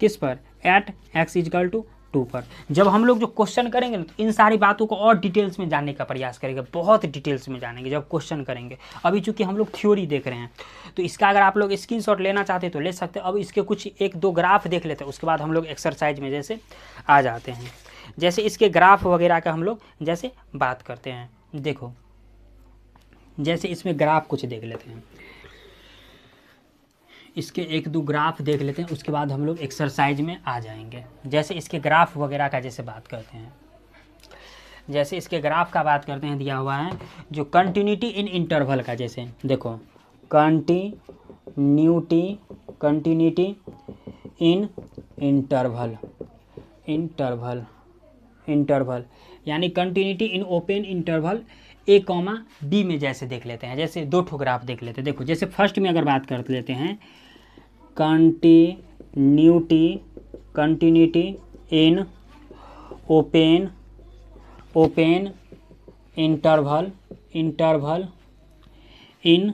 किस पर, एट एक्स इजकल टू 2 पर, जब हम लोग जो क्वेश्चन करेंगे ना, तो इन सारी बातों को और डिटेल्स में जानने का प्रयास करेंगे, बहुत डिटेल्स में जानेंगे जब क्वेश्चन करेंगे। अभी चूंकि हम लोग थ्योरी देख रहे हैं, तो इसका अगर आप लोग स्क्रीनशॉट लेना चाहते हैं तो ले सकते हैं। अब इसके कुछ 1-2 ग्राफ देख लेते हैं, उसके बाद हम लोग एक्सरसाइज में जैसे आ जाते हैं। जैसे इसके ग्राफ वगैरह का हम लोग जैसे बात करते हैं, देखो जैसे इसमें ग्राफ कुछ देख लेते हैं, इसके 1-2 ग्राफ देख लेते हैं, उसके बाद हम लोग एक्सरसाइज में आ जाएंगे। जैसे इसके ग्राफ वगैरह का जैसे बात करते हैं, जैसे इसके ग्राफ का बात करते हैं, दिया हुआ है जो कंटिन्यूटी इन इंटरवल का, जैसे देखो कंटिन्यूटी इन इंटरवल, यानी continuity in open interval a comma b में जैसे देख लेते हैं। जैसे 2 ठो ग्राफ देख लेते हैं। देखो जैसे फर्स्ट में अगर बात कर लेते हैं, continuity in open interval in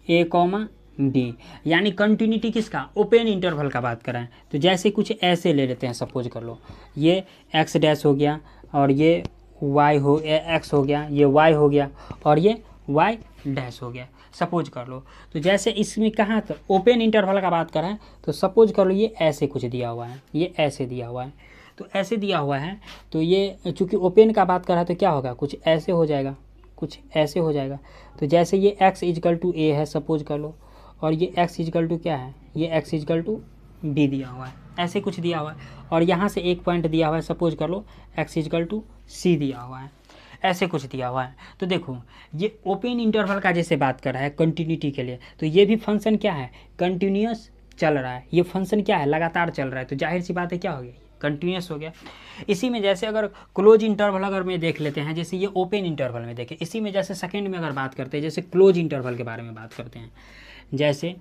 a comma b, यानी कंटिन्यूटी किसका, ओपन इंटरवल का बात कर रहे हैं। तो जैसे कुछ ऐसे ले लेते हैं, सपोज कर लो ये एक्स डैश हो गया और ये एक्स हो गया, ये वाई हो गया और ये वाई डैश हो गया, सपोज कर लो। तो जैसे इसमें कहाँ तक ओपन इंटरवल का बात कर रहे हैं, तो सपोज कर लो ये ऐसे कुछ दिया हुआ है, ये ऐसे दिया हुआ है, तो ऐसे दिया हुआ है, तो ये चूँकि ओपन का बात कर रहा है तो क्या होगा, कुछ ऐसे हो जाएगा, कुछ ऐसे हो जाएगा। तो जैसे ये x इजकल टू ए है, सपोज कर लो, और ये x इजकल टू क्या है, ये x इजकल टू बी दिया हुआ है, ऐसे कुछ दिया हुआ है। और यहाँ से एक पॉइंट दिया हुआ है, सपोज कर लो x इजकल टू सी दिया हुआ है, ऐसे कुछ दिया हुआ है। तो देखो ये ओपन इंटरवल का जैसे बात कर रहा है कंटिन्यूटी के लिए, तो ये भी फंक्शन क्या है, कंटिन्यूअस चल रहा है, ये फंक्शन क्या है, लगातार चल रहा है, तो जाहिर सी बात है क्या हो गया, कंटिन्यूअस हो गया। इसी में जैसे अगर क्लोज इंटरवल अगर में देख लेते हैं, जैसे ये ओपन इंटरवल में देखें, इसी में जैसे सेकंड में अगर बात करते हैं, जैसे क्लोज इंटरवल के बारे में बात करते हैं, जैसे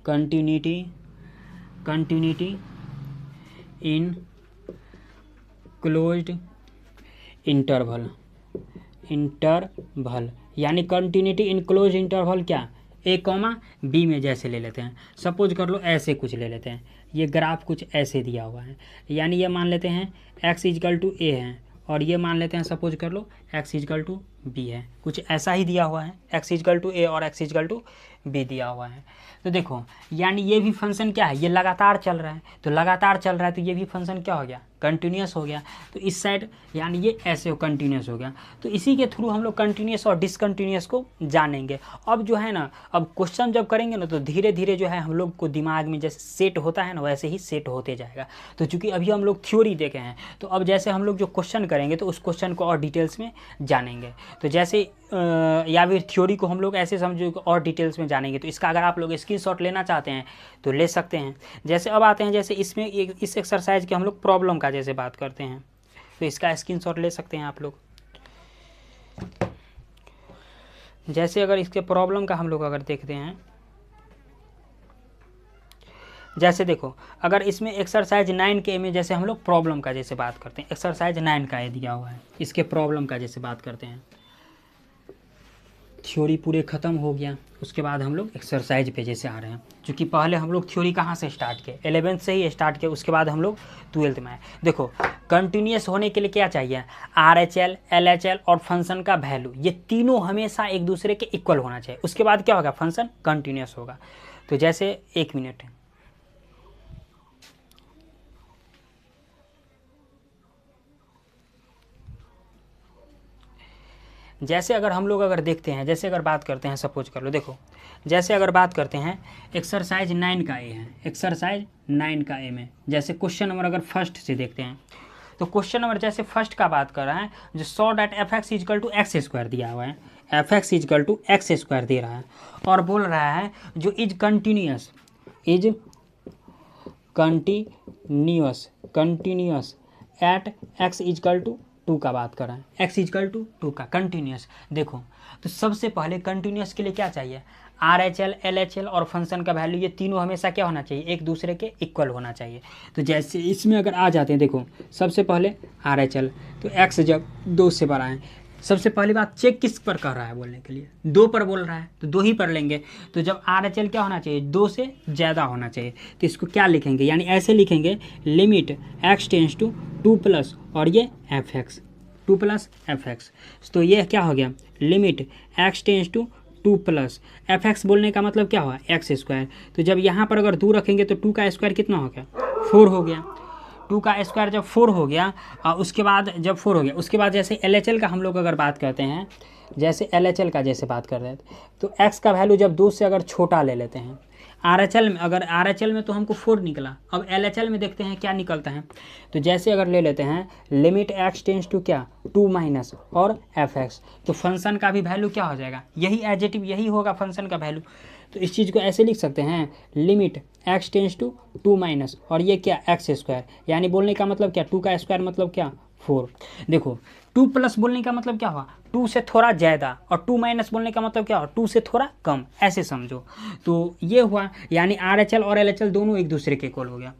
कंटिन्यूटी इन क्लोज्ड इंटरवल, यानी कंटिन्यूटी इन क्लोज इंटरवल क्या, ए कॉमा बी में जैसे ले लेते हैं, सपोज कर लो ऐसे कुछ ले लेते हैं, ये ग्राफ कुछ ऐसे दिया हुआ है, यानी ये मान लेते हैं x इजकल टू ए है और ये मान लेते हैं सपोज कर लो x इजकल टू बी है, कुछ ऐसा ही दिया हुआ है, x इजकल टू ए और x इजकल टू बी दिया हुआ है। तो देखो यानी ये भी फंक्शन क्या है, ये लगातार चल रहा है, तो लगातार चल रहा है तो ये भी फंक्शन क्या हो गया, कंटिन्यूस हो गया। तो इस साइड यानी ये ऐसे कंटिन्यूस हो गया। तो इसी के थ्रू हम लोग कंटिन्यूस और डिसकंटिन्यूस को जानेंगे। अब जो है ना, अब क्वेश्चन जब करेंगे ना तो धीरे धीरे जो है हम लोग को दिमाग में जैसे सेट होता है ना वैसे ही सेट होते जाएगा। तो चूंकि अभी हम लोग थ्योरी देखे हैं तो अब जैसे हम लोग जो क्वेश्चन करेंगे तो उस क्वेश्चन को और डिटेल्स में जानेंगे। तो जैसे या फिर थ्योरी को हम लोग ऐसे समझो और डिटेल्स में जानेंगे। तो इसका अगर आप लोग स्क्रीनशॉट लेना चाहते हैं तो ले सकते हैं। जैसे अब आते हैं जैसे इसमें इस एक्सरसाइज के हम लोग प्रॉब्लम का जैसे बात करते हैं तो इसका स्क्रीनशॉट ले सकते हैं आप लोग। जैसे अगर इसके प्रॉब्लम का हम लोग अगर देखते हैं, जैसे देखो अगर इसमें एक्सरसाइज 9 के में जैसे हम लोग प्रॉब्लम का जैसे बात करते हैं, एक्सरसाइज 9 का ये दिया हुआ है, इसके प्रॉब्लम का जैसे बात करते हैं। थ्योरी पूरे ख़त्म हो गया, उसके बाद हम लोग एक्सरसाइज पे जैसे आ रहे हैं। क्योंकि पहले हम लोग थ्योरी कहाँ से स्टार्ट किए, 11th से ही स्टार्ट किए, उसके बाद हम लोग 12th में आए। देखो कंटिन्यूस होने के लिए क्या चाहिए, RHL, LHL और फंक्शन का वैल्यू, ये तीनों हमेशा एक दूसरे के इक्वल होना चाहिए। उसके बाद क्या होगा, फंक्शन कंटिन्यूस होगा। तो जैसे 1 मिनट, जैसे अगर हम लोग अगर देखते हैं, जैसे अगर बात करते हैं सपोज कर लो, देखो जैसे अगर बात करते हैं एक्सरसाइज 9 का ए है, एक्सरसाइज 9 का ए में जैसे क्वेश्चन नंबर अगर फर्स्ट से देखते हैं तो क्वेश्चन नंबर जैसे फर्स्ट का बात कर रहा है जो so that F x is equal to x square दिया हुआ है, F x is equal to x square दे रहा है और बोल रहा है जो is continuous at X is equal to 2 का बात कर रहा है, एक्स इजकल टू 2 का कंटिन्यूस। देखो तो सबसे पहले कंटिन्यूस के लिए क्या चाहिए, RHL, LHL और फंक्शन का वैल्यू, ये तीनों हमेशा क्या होना चाहिए, एक दूसरे के इक्वल होना चाहिए। तो जैसे इसमें अगर आ जाते हैं, देखो सबसे पहले RHL, तो x जब 2 से बड़ा है, सबसे पहली बात चेक किस पर कर रहा है बोलने के लिए, 2 पर बोल रहा है तो 2 ही पर लेंगे। तो जब RHL क्या होना चाहिए, 2 से ज़्यादा होना चाहिए। तो इसको क्या लिखेंगे, यानी ऐसे लिखेंगे limit x tends to 2 plus और ये fx 2 प्लस fx। तो ये क्या हो गया, limit x tends to 2 plus fx बोलने का मतलब क्या हुआ, एक्स स्क्वायर। तो जब यहाँ पर अगर 2 रखेंगे तो 2 का स्क्वायर कितना हो गया, 4 हो गया। 2 का स्क्वायर जब 4 हो गया, उसके बाद जब 4 हो गया उसके बाद जैसे LHL का हम लोग अगर बात करते हैं, जैसे LHL का जैसे बात कर रहे हैं तो x का वैल्यू जब 2 से अगर छोटा ले लेते हैं, RHL में अगर RHL में तो हमको 4 निकला, अब LHL में देखते हैं क्या निकलता है। तो जैसे अगर ले लेते हैं लिमिट x टेंस टू क्या 2 माइनस और fx, तो फंक्शन का भी वैल्यू क्या हो जाएगा, यही एडजेटिव यही होगा फंक्शन का वैल्यू। तो इस चीज़ को ऐसे लिख सकते हैं limit x tends to 2 minus और ये क्या एक्स स्क्वायर, यानी बोलने का मतलब क्या 2 का स्क्वायर मतलब क्या 4। देखो 2 प्लस बोलने का मतलब क्या हुआ, 2 से थोड़ा ज़्यादा, और 2 माइनस बोलने का मतलब क्या हुआ, 2 से थोड़ा कम, ऐसे समझो। तो ये हुआ यानी RHL और LHL दोनों एक दूसरे के इक्वल हो गया।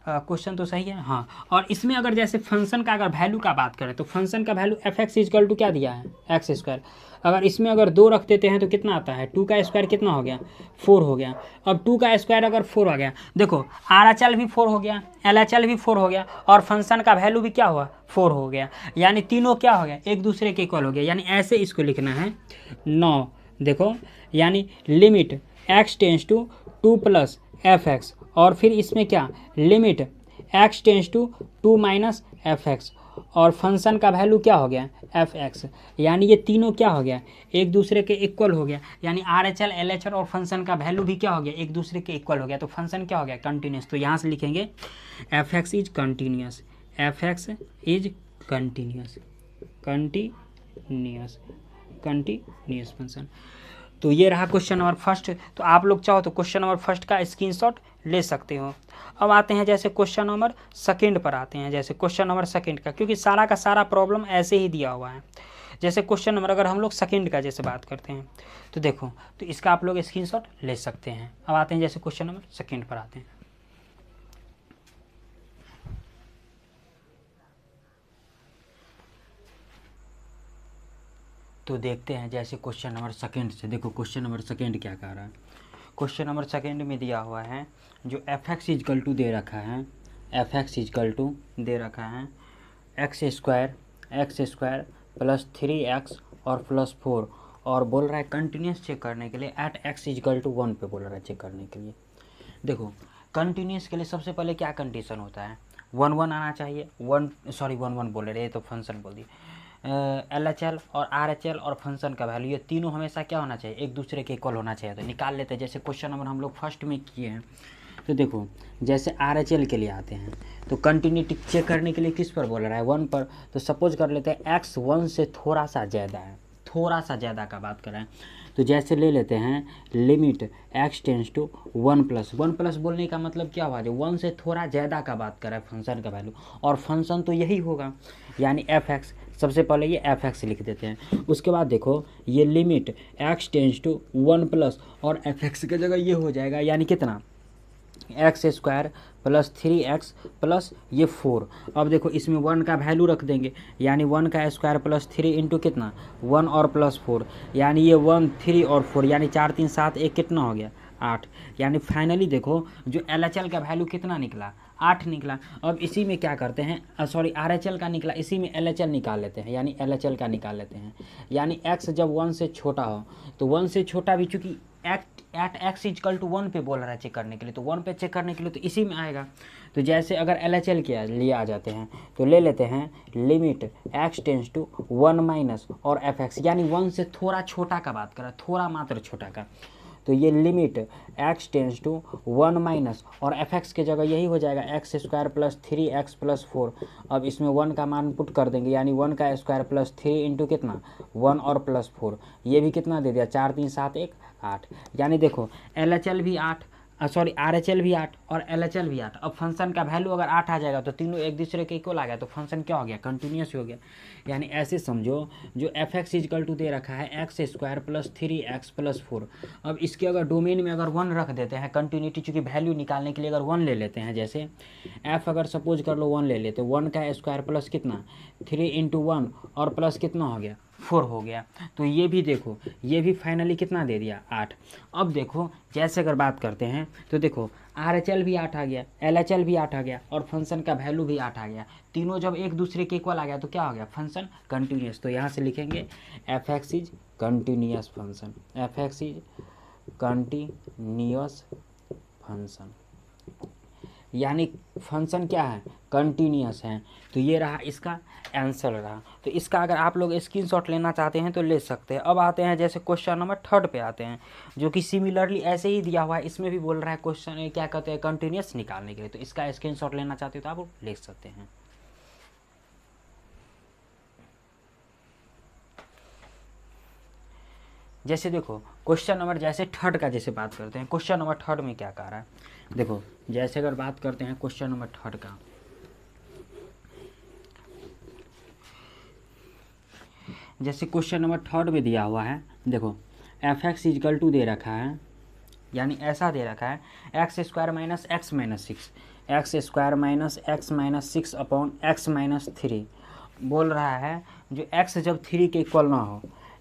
क्वेश्चन तो सही है हाँ। और इसमें अगर जैसे फंक्शन का अगर वैल्यू का बात करें तो फंक्शन का value f x is equal to क्या दिया है, एक्स स्क्वायर। अगर इसमें अगर 2 रख देते हैं तो कितना आता है, 2 का स्क्वायर कितना हो गया, 4 हो गया। अब 2 का स्क्वायर अगर 4 हो गया, देखो RHL भी 4 हो गया, LHL भी 4 हो गया और फंक्शन का वैल्यू भी क्या हुआ 4 हो गया, यानी तीनों क्या हो गया एक दूसरे के इक्वल हो गया। यानी ऐसे इसको लिखना है 9, देखो यानी limit x tends to 2 plus F x और फिर इसमें क्या limit x tends to 2 minus F x और फंक्शन का वैल्यू क्या हो गया एफ एक्स, यानी ये तीनों क्या हो गया एक दूसरे के इक्वल हो गया। यानी RHL, LHL और फंक्शन का वैल्यू भी क्या हो गया एक दूसरे के इक्वल हो गया। तो फंक्शन क्या हो गया कंटिन्यूस। तो यहाँ से लिखेंगे F X is continuous, F X is continuous, continuous function. तो ये रहा क्वेश्चन नंबर फर्स्ट। तो आप लोग चाहो तो क्वेश्चन नंबर फर्स्ट का स्क्रीनशॉट ले सकते हो। अब आते हैं जैसे क्वेश्चन नंबर सेकंड पर आते हैं, जैसे क्वेश्चन नंबर सेकंड का, क्योंकि सारा का सारा प्रॉब्लम ऐसे ही दिया हुआ है। जैसे क्वेश्चन नंबर अगर हम लोग सेकंड का जैसे बात करते हैं तो देखो तो इसका आप लोग स्क्रीनशॉट ले सकते हैं। अब आते हैं जैसे क्वेश्चन नंबर सेकंड पर आते हैं। तो देखते हैं जैसे क्वेश्चन नंबर सेकेंड से। देखो क्वेश्चन नंबर सेकेंड क्या कह रहा है। क्वेश्चन नंबर सेकेंड में दिया हुआ है जो एफ एक्स इजकल टू दे रखा है, एफ एक्स इजकल टू दे रखा है एक्स स्क्वायर प्लस 3x और प्लस 4, और बोल रहा है कंटिन्यूस चेक करने के लिए एट एक्स इजकल टू 1 पे बोल रहा है चेक करने के लिए। देखो कंटिन्यूस के लिए सबसे पहले क्या कंडीशन होता है, 1 आना चाहिए, 1 बोल रहे, तो फंक्शन बोल दिए, LHL और RHL और फंक्शन का वैल्यू ये तीनों हमेशा क्या होना चाहिए, एक दूसरे के इक्वल होना चाहिए। तो निकाल लेते हैं, जैसे क्वेश्चन नंबर हम लोग फर्स्ट में किए हैं। तो देखो जैसे RHL के लिए आते हैं तो कंटिन्यूटी चेक करने के लिए किस पर बोल रहा है, 1 पर। तो सपोज कर लेते हैं x 1 से थोड़ा सा ज़्यादा है, थोड़ा सा ज़्यादा का बात करें तो जैसे ले लेते हैं लिमिट x टेंस टू 1+1+ बोलने का मतलब क्या हुआ, जो 1 से थोड़ा ज़्यादा का बात कर रहा है फंक्शन का वैल्यू, और फंक्शन तो यही होगा यानी f(x). सबसे पहले ये f(x) लिख देते हैं। उसके बाद देखो ये लिमिट x टेंस टू 1+ और f(x) की जगह ये हो जाएगा यानी कितना, x² प्लस 3x प्लस ये 4। अब देखो इसमें 1 का वैल्यू रख देंगे यानी 1 का स्क्वायर प्लस 3 इंटू कितना 1 और प्लस 4, यानी ये 1 3 और 4 यानी 4 3 7 1 कितना हो गया 8। यानी फाइनली देखो जो LHL का वैल्यू कितना निकला 8 निकला। अब इसी में क्या करते हैं, RHL का निकला, इसी में LHL निकाल लेते हैं, यानी LHL का निकाल लेते हैं। यानी x जब 1 से छोटा हो तो 1 से छोटा भी चूँकि एट एक्स इजकल टू 1 पे बोल रहा है चेक करने के लिए, तो 1 पे चेक करने के लिए तो इसी में आएगा। तो जैसे अगर LHL के लिए आ जाते हैं तो ले लेते हैं लिमिट x टेंस टू 1- और f(x), यानी 1 से थोड़ा छोटा का बात करा, थोड़ा मात्र छोटा का। तो ये लिमिट x टेंस टू 1- और f(x) के जगह यही हो जाएगा x² प्लस 3x प्लस 4। अब इसमें 1 का मान पुट कर देंगे यानी 1 का स्क्वायर प्लस 3 इंटू कितना 1 और प्लस 4, ये भी कितना दे दिया 4 3 7 1 8। यानी देखो LHL भी 8, RHL भी 8 और LHL भी 8। अब फंक्शन का वैल्यू अगर 8 आ जाएगा तो तीनों एक दूसरे के इक्वल आ गया, तो फंक्शन क्या हो गया, कंटिन्यूस हो गया। यानी ऐसे समझो जो f(x) इजकल टू दे रखा है x² प्लस 3x प्लस 4। अब इसके अगर डोमेन में अगर 1 रख देते हैं, कंटिन्यूटी चूँकि वैल्यू निकालने के लिए अगर 1 ले लेते हैं, जैसे f अगर सपोज कर लो 1 ले लेते, 1 का स्क्वायर प्लस कितना 3 इंटू 1 और प्लस कितना हो गया 4 हो गया। तो ये भी देखो ये भी फाइनली कितना दे दिया 8। अब देखो जैसे अगर बात करते हैं तो देखो RHL भी 8 आ गया, LHL भी 8 आ गया और फंक्शन का वैल्यू भी 8 आ गया। तीनों जब एक दूसरे के इक्वल आ गया तो क्या हो गया, फंक्शन कंटिन्यूस। तो यहाँ से लिखेंगे f(x) is continuous function, f(x) is continuous function, यानी फंक्शन क्या है, कंटिन्यूस है। तो ये रहा इसका आंसर रहा। तो इसका अगर आप लोग स्क्रीनशॉट लेना चाहते हैं तो ले सकते हैं। अब आते हैं जैसे क्वेश्चन नंबर 3 पे आते हैं, जो कि सिमिलरली ऐसे ही दिया हुआ है। इसमें भी बोल रहा है क्वेश्चन क्या कहते हैं, कंटिन्यूस निकालने के लिए। तो इसका स्क्रीनशॉट लेना चाहते हो तो आप ले सकते हैं। जैसे देखो क्वेश्चन नंबर जैसे 3 का जैसे बात करते हैं, क्वेश्चन नंबर 3 में क्या कह रहा है, देखो जैसे अगर बात करते हैं क्वेश्चन नंबर 3 का, जैसे क्वेश्चन नंबर 3 में दिया हुआ है, देखो f(x) इजकल टू दे रखा है, यानी ऐसा दे रखा है x² minus x minus 6, x² minus x minus 6 upon x minus 3। बोल रहा है जो x जब 3 के इक्वल ना हो,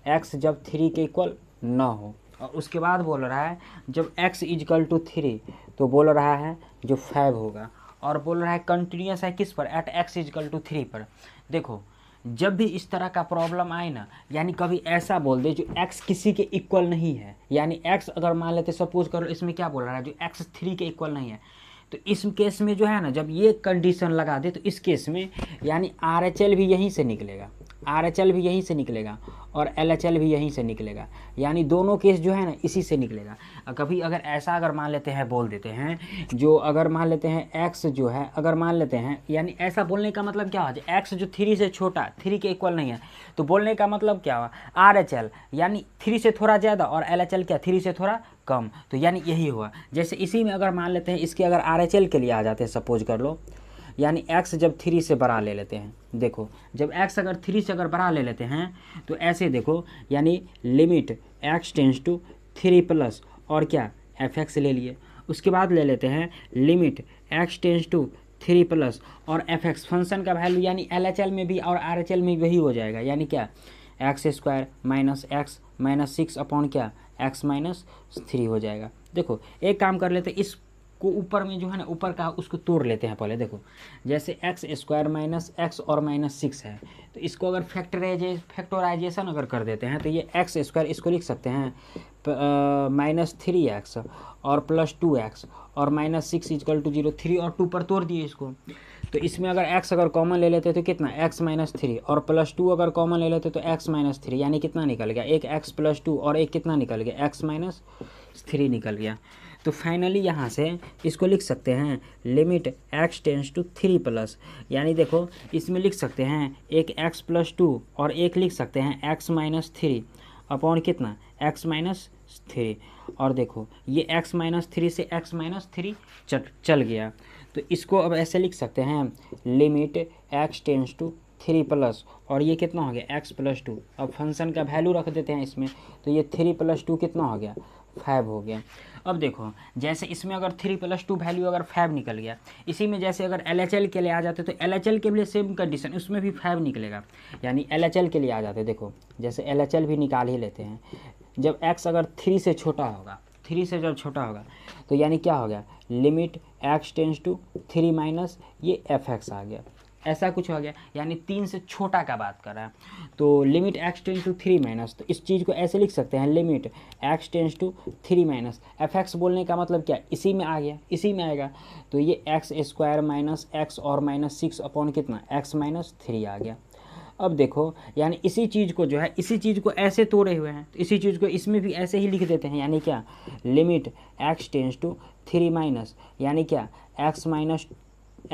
x जब 3 के इक्वल ना हो, और उसके बाद बोल रहा है जब x इजकल टू 3 तो बोल रहा है जो 5 होगा, और बोल रहा है कंटिन्यूस है किस पर, एट x इजकल टू 3 पर। देखो जब भी इस तरह का प्रॉब्लम आए ना, यानी कभी ऐसा बोल दे जो x किसी के इक्वल नहीं है, यानी x अगर मान लेते सपोज करो इसमें क्या बोल रहा है जो x 3 के इक्वल नहीं है, तो इस केस में जो है ना जब ये कंडीशन लगा दे तो इस केस में यानी RHL भी यहीं से निकलेगा, RHL भी यहीं से निकलेगा और LHL भी यहीं से निकलेगा, यानी दोनों केस जो है ना इसी से निकलेगा। कभी अगर ऐसा अगर मान लेते हैं बोल देते हैं जो अगर मान लेते हैं x जो है अगर मान लेते हैं, यानी ऐसा बोलने का मतलब क्या हुआ, x जो 3 से छोटा 3 के इक्वल नहीं है, तो बोलने का मतलब क्या हुआ RHL यानी 3 से थोड़ा ज़्यादा और LHL क्या 3 से थोड़ा कम, तो यानी यही हुआ। जैसे इसी में अगर मान लेते हैं इसके अगर RHL के लिए आ जाते हैं सपोज कर लो, यानी x जब 3 से बड़ा ले लेते हैं, देखो जब x अगर 3 से अगर बड़ा ले लेते हैं तो ऐसे देखो यानी limit x tends to 3 plus और क्या f(x) ले लिए। उसके बाद ले लेते हैं limit x tends to 3 plus और f(x) फंक्शन का वैल्यू यानी LHL में भी और RHL में वही हो जाएगा, यानी क्या x square minus x minus 6 upon क्या एक्स माइनस 3 हो जाएगा। देखो एक काम कर लेते हैं, इसको ऊपर में जो है ना ऊपर का उसको तोड़ लेते हैं पहले। देखो जैसे एक्स स्क्वायर माइनस एक्स और माइनस 6 है, तो इसको अगर फैक्टराइजेशन अगर कर देते हैं तो ये एक्स स्क्वायर इसको लिख सकते हैं माइनस 3x और प्लस 2x और माइनस 6 इक्वल टू 0। 3 और 2 पर तोड़ दिए इसको, तो इसमें अगर x अगर कॉमन ले लेते तो कितना x माइनस 3 और प्लस 2 अगर कॉमन ले लेते तो x माइनस 3, यानी कितना निकल गया एक x प्लस 2 और एक कितना निकल गया x माइनस 3 निकल गया। तो फाइनली यहाँ से इसको लिख सकते हैं limit x tends to 3 plus, यानी देखो इसमें लिख सकते हैं एक x प्लस 2 और एक लिख सकते हैं x माइनस 3 अपॉन कितना x माइनस 3। और देखो ये x माइनस 3 से x माइनस 3 चल गया, तो इसको अब ऐसे लिख सकते हैं limit x tends to 3 plus और ये कितना हो गया x प्लस 2। अब फंक्शन का वैल्यू रख देते हैं इसमें, तो ये 3 प्लस 2 कितना हो गया 5 हो गया। अब देखो जैसे इसमें अगर 3 प्लस 2 वैल्यू अगर 5 निकल गया, इसी में जैसे अगर LHL के लिए आ जाते तो LHL के लिए सेम कंडीशन, उसमें भी 5 निकलेगा, यानी LHL के लिए आ जाते। देखो जैसे LHL भी निकाल ही लेते हैं, जब x अगर 3 से छोटा होगा, 3 से जब छोटा होगा तो यानी क्या हो गया limit x tends to 3 minus ये fx आ गया, ऐसा कुछ हो गया, यानी 3 से छोटा का बात कर रहा है। तो limit x tends to 3 minus, तो इस चीज़ को ऐसे लिख सकते हैं limit x tends to 3 minus fx बोलने का मतलब क्या इसी में आ गया, इसी में आएगा, तो ये एक्स स्क्वायर माइनस एक्स और माइनस 6 अपॉन कितना x माइनस 3 आ गया। अब देखो यानी इसी चीज़ को जो है इसी चीज़ को ऐसे तोड़े हुए हैं, तो इसी चीज़ को इसमें भी ऐसे ही लिख देते हैं, यानी क्या limit x tends to 3 minus, यानी क्या x minus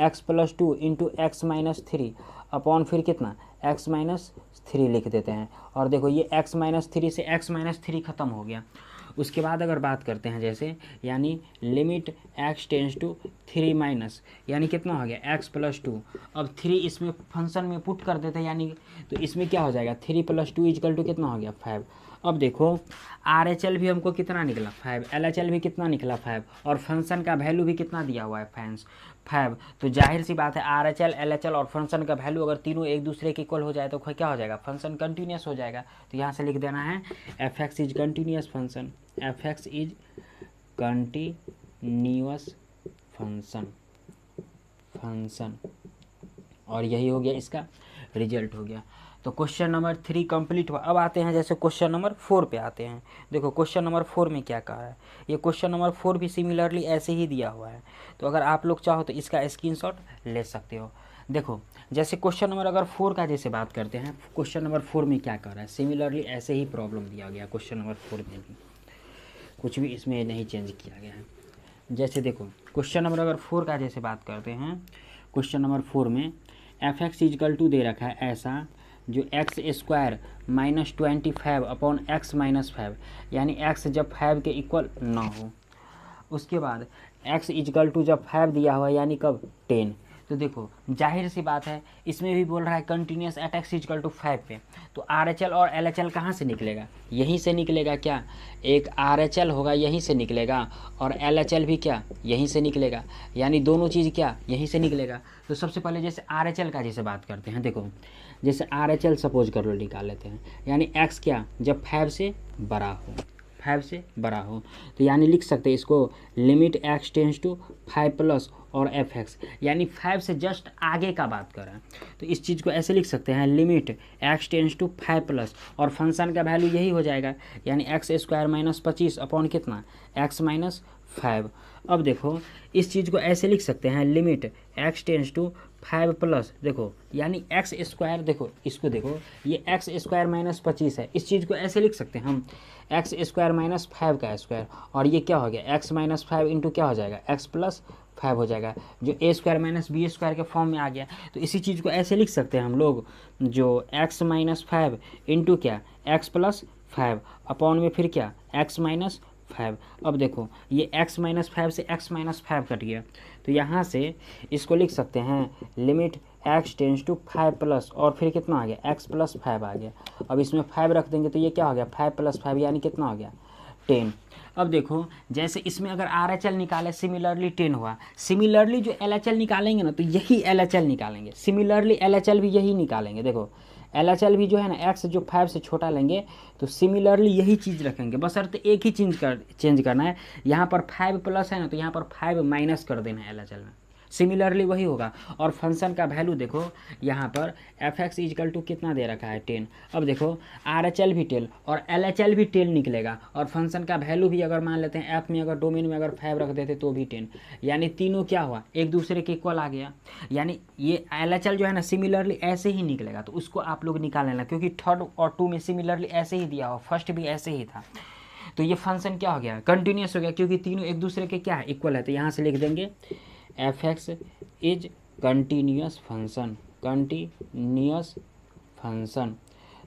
x plus 2 into x minus 3 upon फिर कितना x माइनस 3 लिख देते हैं। और देखो ये x माइनस 3 से x माइनस 3 ख़त्म हो गया। उसके बाद अगर बात करते हैं जैसे यानी limit x tends to 3 minus, यानी कितना हो गया x प्लस 2। अब 3 इसमें फंक्शन में पुट कर देते हैं, यानी तो इसमें क्या हो जाएगा 3 प्लस 2 इक्वल टू कितना हो गया 5। अब देखो RHL भी हमको कितना निकला 5, LHL भी कितना निकला 5 और फंक्शन का वैल्यू भी कितना दिया हुआ है 5। तो जाहिर सी बात है RHL LHL और फंक्शन का वैल्यू अगर तीनों एक दूसरे के इक्वल हो जाए तो क्या हो जाएगा फंक्शन कंटिन्यूस हो जाएगा। तो यहाँ से लिख देना है fx is continuous function, fx is continuous function और यही हो गया इसका रिजल्ट हो गया। तो क्वेश्चन नंबर 3 कंप्लीट हुआ। अब आते हैं जैसे क्वेश्चन नंबर 4 पे आते हैं। देखो क्वेश्चन नंबर 4 में क्या कहा है, ये क्वेश्चन नंबर 4 भी सिमिलरली ऐसे ही दिया हुआ है, तो अगर आप लोग चाहो तो इसका स्क्रीनशॉट ले सकते हो। देखो जैसे क्वेश्चन नंबर अगर 4 का जैसे बात करते हैं, क्वेश्चन नंबर 4 में क्या कर रहा है, सिमिलरली ऐसे ही प्रॉब्लम दिया गया क्वेश्चन नंबर 4 में भी, कुछ भी इसमें नहीं चेंज किया गया है। जैसे देखो क्वेश्चन नंबर अगर 4 का जैसे बात करते हैं, क्वेश्चन नंबर 4 में fx इक्वल टू दे रखा है ऐसा जो x square minus 25 upon x minus 5, यानी x जब 5 के इक्वल ना हो, उसके बाद x इक्वल टू जब 5 दिया हुआ यानी कब 10। तो देखो जाहिर सी बात है इसमें भी बोल रहा है continuous at x equal to 5 पे, तो RHL और LHL कहाँ से निकलेगा, यहीं से निकलेगा। क्या एक RHL होगा यहीं से निकलेगा और LHL भी क्या यहीं से निकलेगा, यानी दोनों चीज़ क्या यहीं से निकलेगा। तो सबसे पहले जैसे RHL का जैसे बात करते हैं, देखो जैसे RHL सपोज कर लो निकाल लेते हैं, यानी x क्या जब 5 से बड़ा हो, 5 से बड़ा हो, तो यानी लिख सकते हैं इसको limit x tends to 5 plus और fx, यानी 5 से जस्ट आगे का बात कर रहे हैं, तो इस चीज़ को ऐसे लिख सकते हैं limit x tends to 5 plus और फंक्शन का वैल्यू यही हो जाएगा, यानी एक्स स्क्वायर माइनस 25 अपॉन कितना x माइनस 5। अब देखो इस चीज़ को ऐसे लिख सकते हैं limit x tends to 5 plus, देखो यानी एक्स स्क्वायर, देखो इसको देखो ये एक्स स्क्वायर माइनस 25 है, इस चीज़ को ऐसे लिख सकते हैं हम एक्स स्क्वायर माइनस 5 का स्क्वायर, और ये क्या हो गया x माइनस 5 इंटू क्या हो जाएगा x प्लस 5 हो जाएगा, जो a square minus b square के फॉर्म में आ गया। तो इसी चीज़ को ऐसे लिख सकते हैं हम लोग जो x माइनस 5 इंटू क्या x प्लस 5 अपॉन में फिर क्या x माइनस 5। अब देखो ये x माइनस 5 से x माइनस 5 कट गया, तो यहाँ से इसको लिख सकते हैं limit x tends to 5 plus और फिर कितना आ गया x प्लस 5 आ गया। अब इसमें 5 रख देंगे तो ये क्या हो गया 5 प्लस 5 यानी कितना हो गया 10। अब देखो जैसे इसमें अगर RHL निकाले सिमिलरली 10 हुआ, सिमिलरली जो LHL निकालेंगे ना तो यही LHL निकालेंगे, सिमिलरली LHL भी यही निकालेंगे। देखो LHL भी जो है ना x जो 5 से छोटा लेंगे तो सिमिलरली यही चीज़ रखेंगे, बशर्ते एक ही चेंज करना है। यहाँ पर 5 प्लस है ना तो यहाँ पर 5 माइनस कर देना है LHL में, सिमिलरली वही होगा। और फंक्शन का वैल्यू देखो यहाँ पर f(x) इजकल टू कितना दे रखा है 10। अब देखो RHL भी 10 और LHL भी 10 निकलेगा, और फंक्शन का वैल्यू भी अगर मान लेते हैं f में अगर डोमेन में अगर 5 रख देते तो भी 10, यानी तीनों क्या हुआ एक दूसरे के इक्वल आ गया। यानी ये LHL जो है ना सिमिलरली ऐसे ही निकलेगा, तो उसको आप लोग निकाल लेना, क्योंकि थर्ड और 2 में सिमिलरली ऐसे ही दिया हुआ, फर्स्ट भी ऐसे ही था। तो ये फंक्शन क्या हो गया, कंटिन्यूस हो गया, क्योंकि तीनों एक दूसरे के क्या है इक्वल है। तो यहाँ से लिख देंगे f(x) is continuous function, continuous function.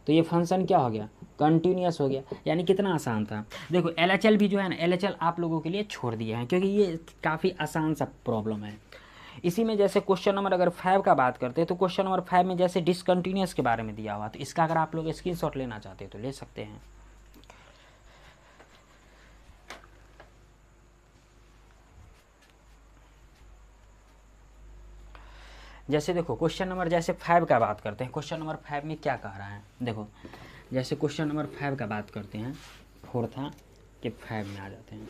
तो ये फंक्शन क्या हो गया, कंटिन्यूस हो गया। यानी कितना आसान था। देखो LHL भी जो है ना, LHL आप लोगों के लिए छोड़ दिए हैं, क्योंकि ये काफ़ी आसान सा प्रॉब्लम है। इसी में जैसे क्वेश्चन नंबर अगर 5 का बात करते हैं तो क्वेश्चन नंबर 5 में जैसे डिसकंटिन्यूस के बारे में दिया हुआ, तो इसका अगर आप लोग स्क्रीनशॉट लेना चाहते हैं तो ले सकते हैं। जैसे देखो क्वेश्चन नंबर जैसे 5 का बात करते हैं, क्वेश्चन नंबर 5 में क्या कह रहा है। देखो जैसे क्वेश्चन नंबर 5 का बात करते हैं, 4 था कि 5 में आ जाते हैं।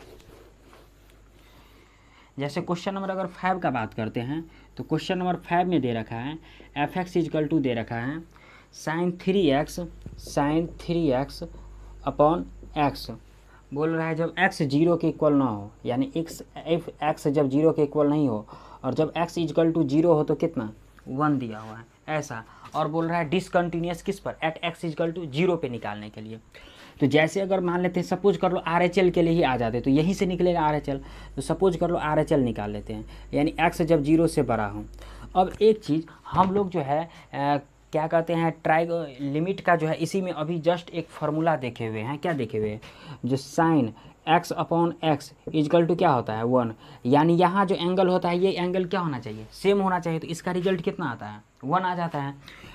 जैसे क्वेश्चन नंबर अगर 5 का बात करते हैं तो क्वेश्चन नंबर 5 में दे रखा है f(x) इजकल टू दे रखा है sin 3x अपॉन x। बोल रहा है जब x 0 के इक्वल ना हो, यानी x जब 0 के इक्वल नहीं हो, और जब x इजकल टू 0 हो तो कितना 1 दिया हुआ है ऐसा। और बोल रहा है डिसकंटिन्यूस किस पर, एट x इजकल टू 0 पे निकालने के लिए। तो जैसे अगर मान लेते हैं सपोज कर लो RHL के लिए ही आ जाते तो यहीं से निकलेगा RHL। तो सपोज कर लो RHL निकाल लेते हैं, यानी x जब 0 से बड़ा हो। अब एक चीज़ हम लोग जो है क्या कहते हैं लिमिट का जो है, इसी में अभी जस्ट एक फार्मूला देखे हुए हैं। क्या देखे हुए हैं, जो sine x upon x equal to क्या होता है 1, यानी यहाँ जो एंगल होता है ये एंगल क्या होना चाहिए, सेम होना चाहिए। तो इसका रिजल्ट कितना आता है 1 आ जाता है।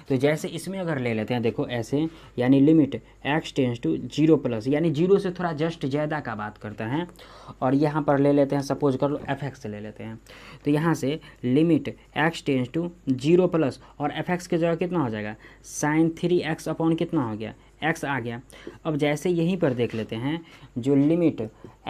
तो जैसे इसमें अगर ले लेते हैं देखो ऐसे, यानी limit x tends to 0 plus, यानी 0 से थोड़ा जस्ट ज़्यादा का बात करते हैं, और यहाँ पर ले लेते हैं सपोज कर लो f(x) ले लेते हैं। तो यहाँ से limit x tends to 0 plus, और f(x) की जगह कितना हो जाएगा sin 3x अपॉन कितना हो गया x आ गया। अब जैसे यहीं पर देख लेते हैं जो limit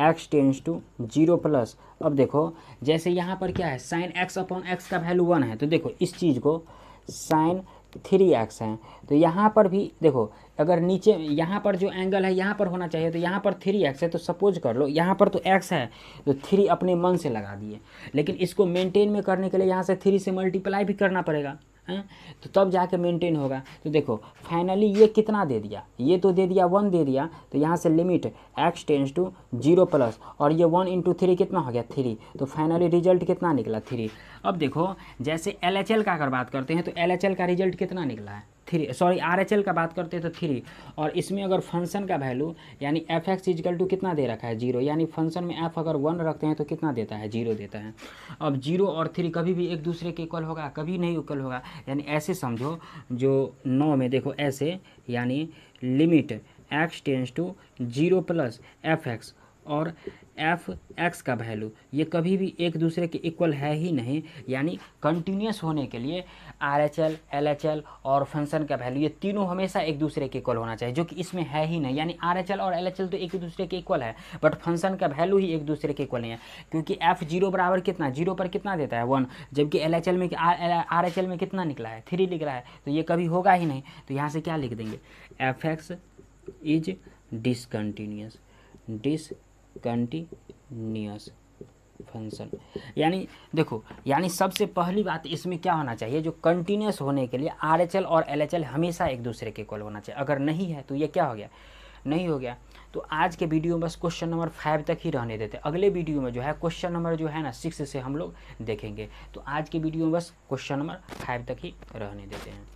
x tends to 0 plus, अब देखो जैसे यहाँ पर क्या है sin x अपॉन x का वैल्यू 1 है, तो देखो इस चीज़ को sin 3x है। तो यहाँ पर भी देखो अगर नीचे यहाँ पर जो एंगल है यहाँ पर होना चाहिए, तो यहाँ पर 3x है। तो सपोज कर लो यहाँ पर तो x है तो 3 अपने मन से लगा दिए, लेकिन इसको मेंटेन में करने के लिए यहाँ से 3 से मल्टीप्लाई भी करना पड़ेगा हैं, तो तब जाके मेंटेन होगा। तो देखो फाइनली ये कितना दे दिया, ये तो दे दिया 1 दे दिया। तो यहाँ से limit x tends to 0 plus, और ये 1 इंटू 3 कितना हो गया 3। तो फाइनली रिजल्ट कितना निकला 3। अब देखो जैसे LHL का अगर बात करते हैं तो LHL का रिजल्ट कितना निकला है 3, सॉरी RHL का बात करते हैं तो 3। और इसमें अगर फंक्शन का वैल्यू यानी f(x) इजकल टू कितना दे रखा है 0, यानी फंक्शन में f अगर 1 रखते हैं तो कितना देता है 0 देता है। अब 0 और 3 कभी भी एक दूसरे के इक्वल होगा, कभी नहीं इक्वल होगा। यानी ऐसे समझो जो 9 में देखो ऐसे, यानी limit x tends to 0 plus f(x) और f(x) का वैल्यू ये कभी भी एक दूसरे के इक्वल है ही नहीं। यानी कंटिन्यूस होने के लिए RHL, LHL और फंक्शन का वैल्यू ये तीनों हमेशा एक दूसरे के इक्वल होना चाहिए, जो कि इसमें है ही नहीं। यानी RHL और LHL तो एक दूसरे के इक्वल है, बट फंक्शन का वैल्यू ही एक दूसरे के इक्वल नहीं है, क्योंकि f 0 बराबर कितना 0 पर कितना देता है 1, जबकि LHL में RHL में कितना निकला है 3 निकला है। तो ये कभी होगा ही नहीं। तो यहाँ से क्या लिख देंगे f(x) is discontinuous, discontinuous function. यानी देखो, यानी सबसे पहली बात इसमें क्या होना चाहिए, जो कंटिन्यूस होने के लिए RHL और LHL हमेशा एक दूसरे के इक्वल होना चाहिए। अगर नहीं है तो ये क्या हो गया, नहीं हो गया। तो आज के वीडियो में बस क्वेश्चन नंबर 5 तक ही रहने देते। अगले वीडियो में जो है क्वेश्चन नंबर जो है ना 6 से हम लोग देखेंगे। तो आज के वीडियो में बस क्वेश्चन नंबर 5 तक ही रहने देते हैं।